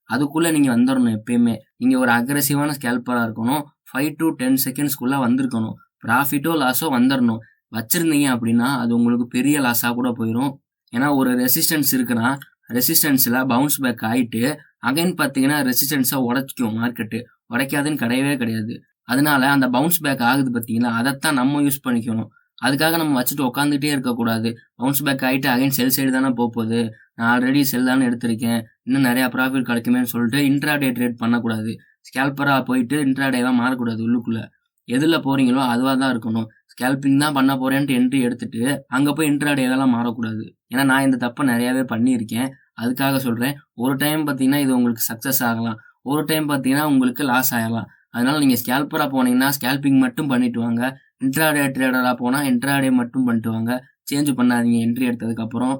S1: அதுக்குள்ளே நீங்கள் வந்துடணும். எப்பயுமே நீங்கள் ஒரு அக்ரெசிவான ஸ்கேல்பராக இருக்கணும். 5 to 10 செகண்ட்ஸ்குள்ளே வந்திருக்கணும். ப்ராஃபிட்டோ லாஸோ வந்துடணும். வச்சிருந்தீங்க அப்படின்னா அது உங்களுக்கு பெரிய லாஸாக கூட போயிடும். ஏன்னா ஒரு ரெசிஸ்டன்ஸ் இருக்குன்னா ரெசிஸ்டன்ஸில் பவுன்ஸ் பேக் ஆகிட்டு அகைன் பார்த்தீங்கன்னா ரெசிஸ்டன்ஸை உடைக்கும் மார்க்கெட்டு. உடைக்காதுன்னு கிடையவே கிடையாது. அதனால அந்த பவுன்ஸ் பேக் ஆகுது பார்த்தீங்களா, அதைத்தான் நம்ம யூஸ் பண்ணிக்கணும். அதுக்காக நம்ம வச்சுட்டு உட்காந்துட்டே இருக்கக்கூடாது. பவுன்ஸ் பேக் ஆகிட்டு அகைன் செல் சைடு தானே போகுது, நான் ஆல்ரெடி செல் தானே எடுத்திருக்கேன், இன்னும் நிறையா ப்ராஃபிட் கிடைக்குமேன்னு சொல்லிட்டு இன்ட்ராடே ட்ரேட் பண்ணக்கூடாது. ஸ்கேல்பராக போயிட்டு இன்ட்ராடேவாக மாறக்கூடாது. உள்ளுக்குள்ளே எதில் போகிறீங்களோ அதுவாக தான் இருக்கணும். ஸ்கேல்பிங் தான் பண்ண போகிறேன்ட்டு என்ட்ரி எடுத்துட்டு அங்கே போய் இன்ட்ராடேவெல்லாம் மாறக்கூடாது. ஏன்னா நான் இந்த தப்பை நிறையாவே பண்ணியிருக்கேன். அதுக்காக சொல்கிறேன். ஒரு டைம் பார்த்தீங்கன்னா இது உங்களுக்கு சக்ஸஸ் ஆகலாம், ஒரு டைம் பார்த்தீங்கன்னா உங்களுக்கு லாஸ் ஆகலாம். அதனால நீங்கள் ஸ்கேல்பராக போனீங்கன்னா ஸ்கேல்பிங் மட்டும் பண்ணிட்டு வாங்க. இன்ட்ராடே ட்ரேடராக போனால் இன்ட்ராடே மட்டும் பண்ணிட்டு வாங்க. சேஞ்ச் பண்ணாதீங்க. என்ட்ரி எடுத்ததுக்கப்புறம்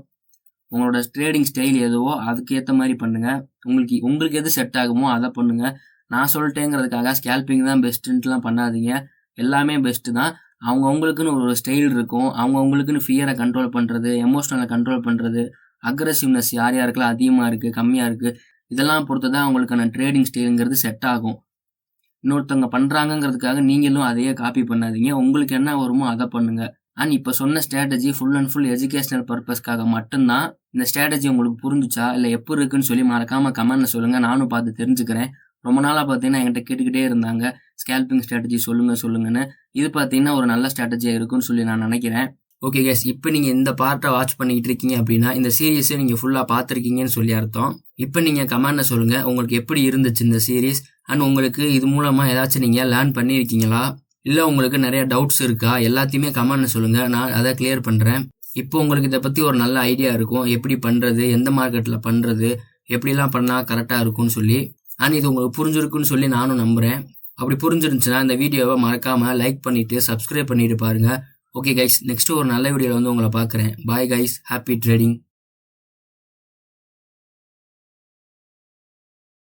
S1: உங்களோட ட்ரேடிங் ஸ்டைல் எதுவோ அதுக்கேற்ற மாதிரி பண்ணுங்க. உங்களுக்கு எது செட் ஆகுமோ அதை பண்ணுங்க. நான் சொல்லிட்டேங்கிறதுக்காக ஸ்கேல்பிங் தான் பெஸ்ட்டுன்ட்டுலாம் பண்ணாதீங்க. எல்லாமே பெஸ்ட்டு தான். அவங்கவுங்களுக்குன்னு ஒரு ஸ்டைல் இருக்கும். அவங்கவுங்களுக்குன்னு ஃபியரை கண்ட்ரோல் பண்ணுறது, எமோஷனலை கண்ட்ரோல் பண்ணுறது, அக்ரெசிவ்னஸ் யார் யாருக்கெல்லாம் அதிகமாக இருக்குது கம்மியாக இருக்குது, இதெல்லாம் பொறுத்து தான் அவங்களுக்கான ட்ரேடிங் ஸ்டைலுங்கிறது செட் ஆகும். இன்னொருத்தவங்க பண்றாங்கங்கிறதுக்காக நீங்களும் அதையே காப்பி பண்ணாதீங்க. உங்களுக்கு என்ன வருமோ அதை பண்ணுங்க. அண்ட் இப்போ சொன்ன strategy full and full educational பர்பஸ்க்காக மட்டும்தான். இந்த ஸ்ட்ராட்டஜி உங்களுக்கு புரிஞ்சுச்சா இல்லை எப்படி இருக்குன்னு சொல்லி மறக்காம கமெண்ட்ல சொல்லுங்க. நானும் பார்த்து தெரிஞ்சுக்கிறேன். ரொம்ப நாளாக பார்த்தீங்கன்னா என்கிட்ட கேட்டுக்கிட்டே இருந்தாங்க ஸ்கேல்பிங் ஸ்ட்ராட்டஜி சொல்லுங்கன்னு. இது பார்த்தீங்கன்னா ஒரு நல்ல ஸ்ட்ராட்டஜியாக இருக்குன்னு சொல்லி நான் நினைக்கிறேன். ஓகே கேஸ், இப்போ நீங்கள் இந்த பார்ட்டை வாட்ச் பண்ணிக்கிட்டு இருக்கீங்க அப்படின்னா இந்த சீரீஸை நீங்கள் ஃபுல்லாக பார்த்துருக்கீங்கன்னு சொல்லி அர்த்தம். இப்போ நீங்கள் கமெண்ட்ல சொல்லுங்கள் உங்களுக்கு எப்படி இருந்துச்சு இந்த சீரீஸ். அண்ட் உங்களுக்கு இது மூலமாக ஏதாச்சும் நீங்கள் லேர்ன் பண்ணியிருக்கீங்களா, இல்லை உங்களுக்கு நிறைய டவுட்ஸ் இருக்கா, எல்லாத்தையுமே கமெண்ட்ல சொல்லுங்கள். நான் அதை கிளியர் பண்ணுறேன். இப்போ உங்களுக்கு இதை பற்றி ஒரு நல்ல ஐடியா இருக்கும், எப்படி பண்ணுறது, எந்த மார்க்கெட்டில் பண்ணுறது, எப்படிலாம் பண்ணால் கரெக்டாக இருக்கும்னு சொல்லி. அண்ட் இது உங்களுக்கு புரிஞ்சிருக்குன்னு சொல்லி நானும் நம்புகிறேன். அப்படி புரிஞ்சிருந்துச்சுன்னா இந்த வீடியோவை மறக்காமல் லைக் பண்ணிவிட்டு சப்ஸ்கிரைப் பண்ணிட்டு பாருங்கள். ஓகே கைஸ், நெக்ஸ்ட் ஒரு நல்ல வீடியோவில் உங்களை பார்க்குறேன். Bye guys, happy trading.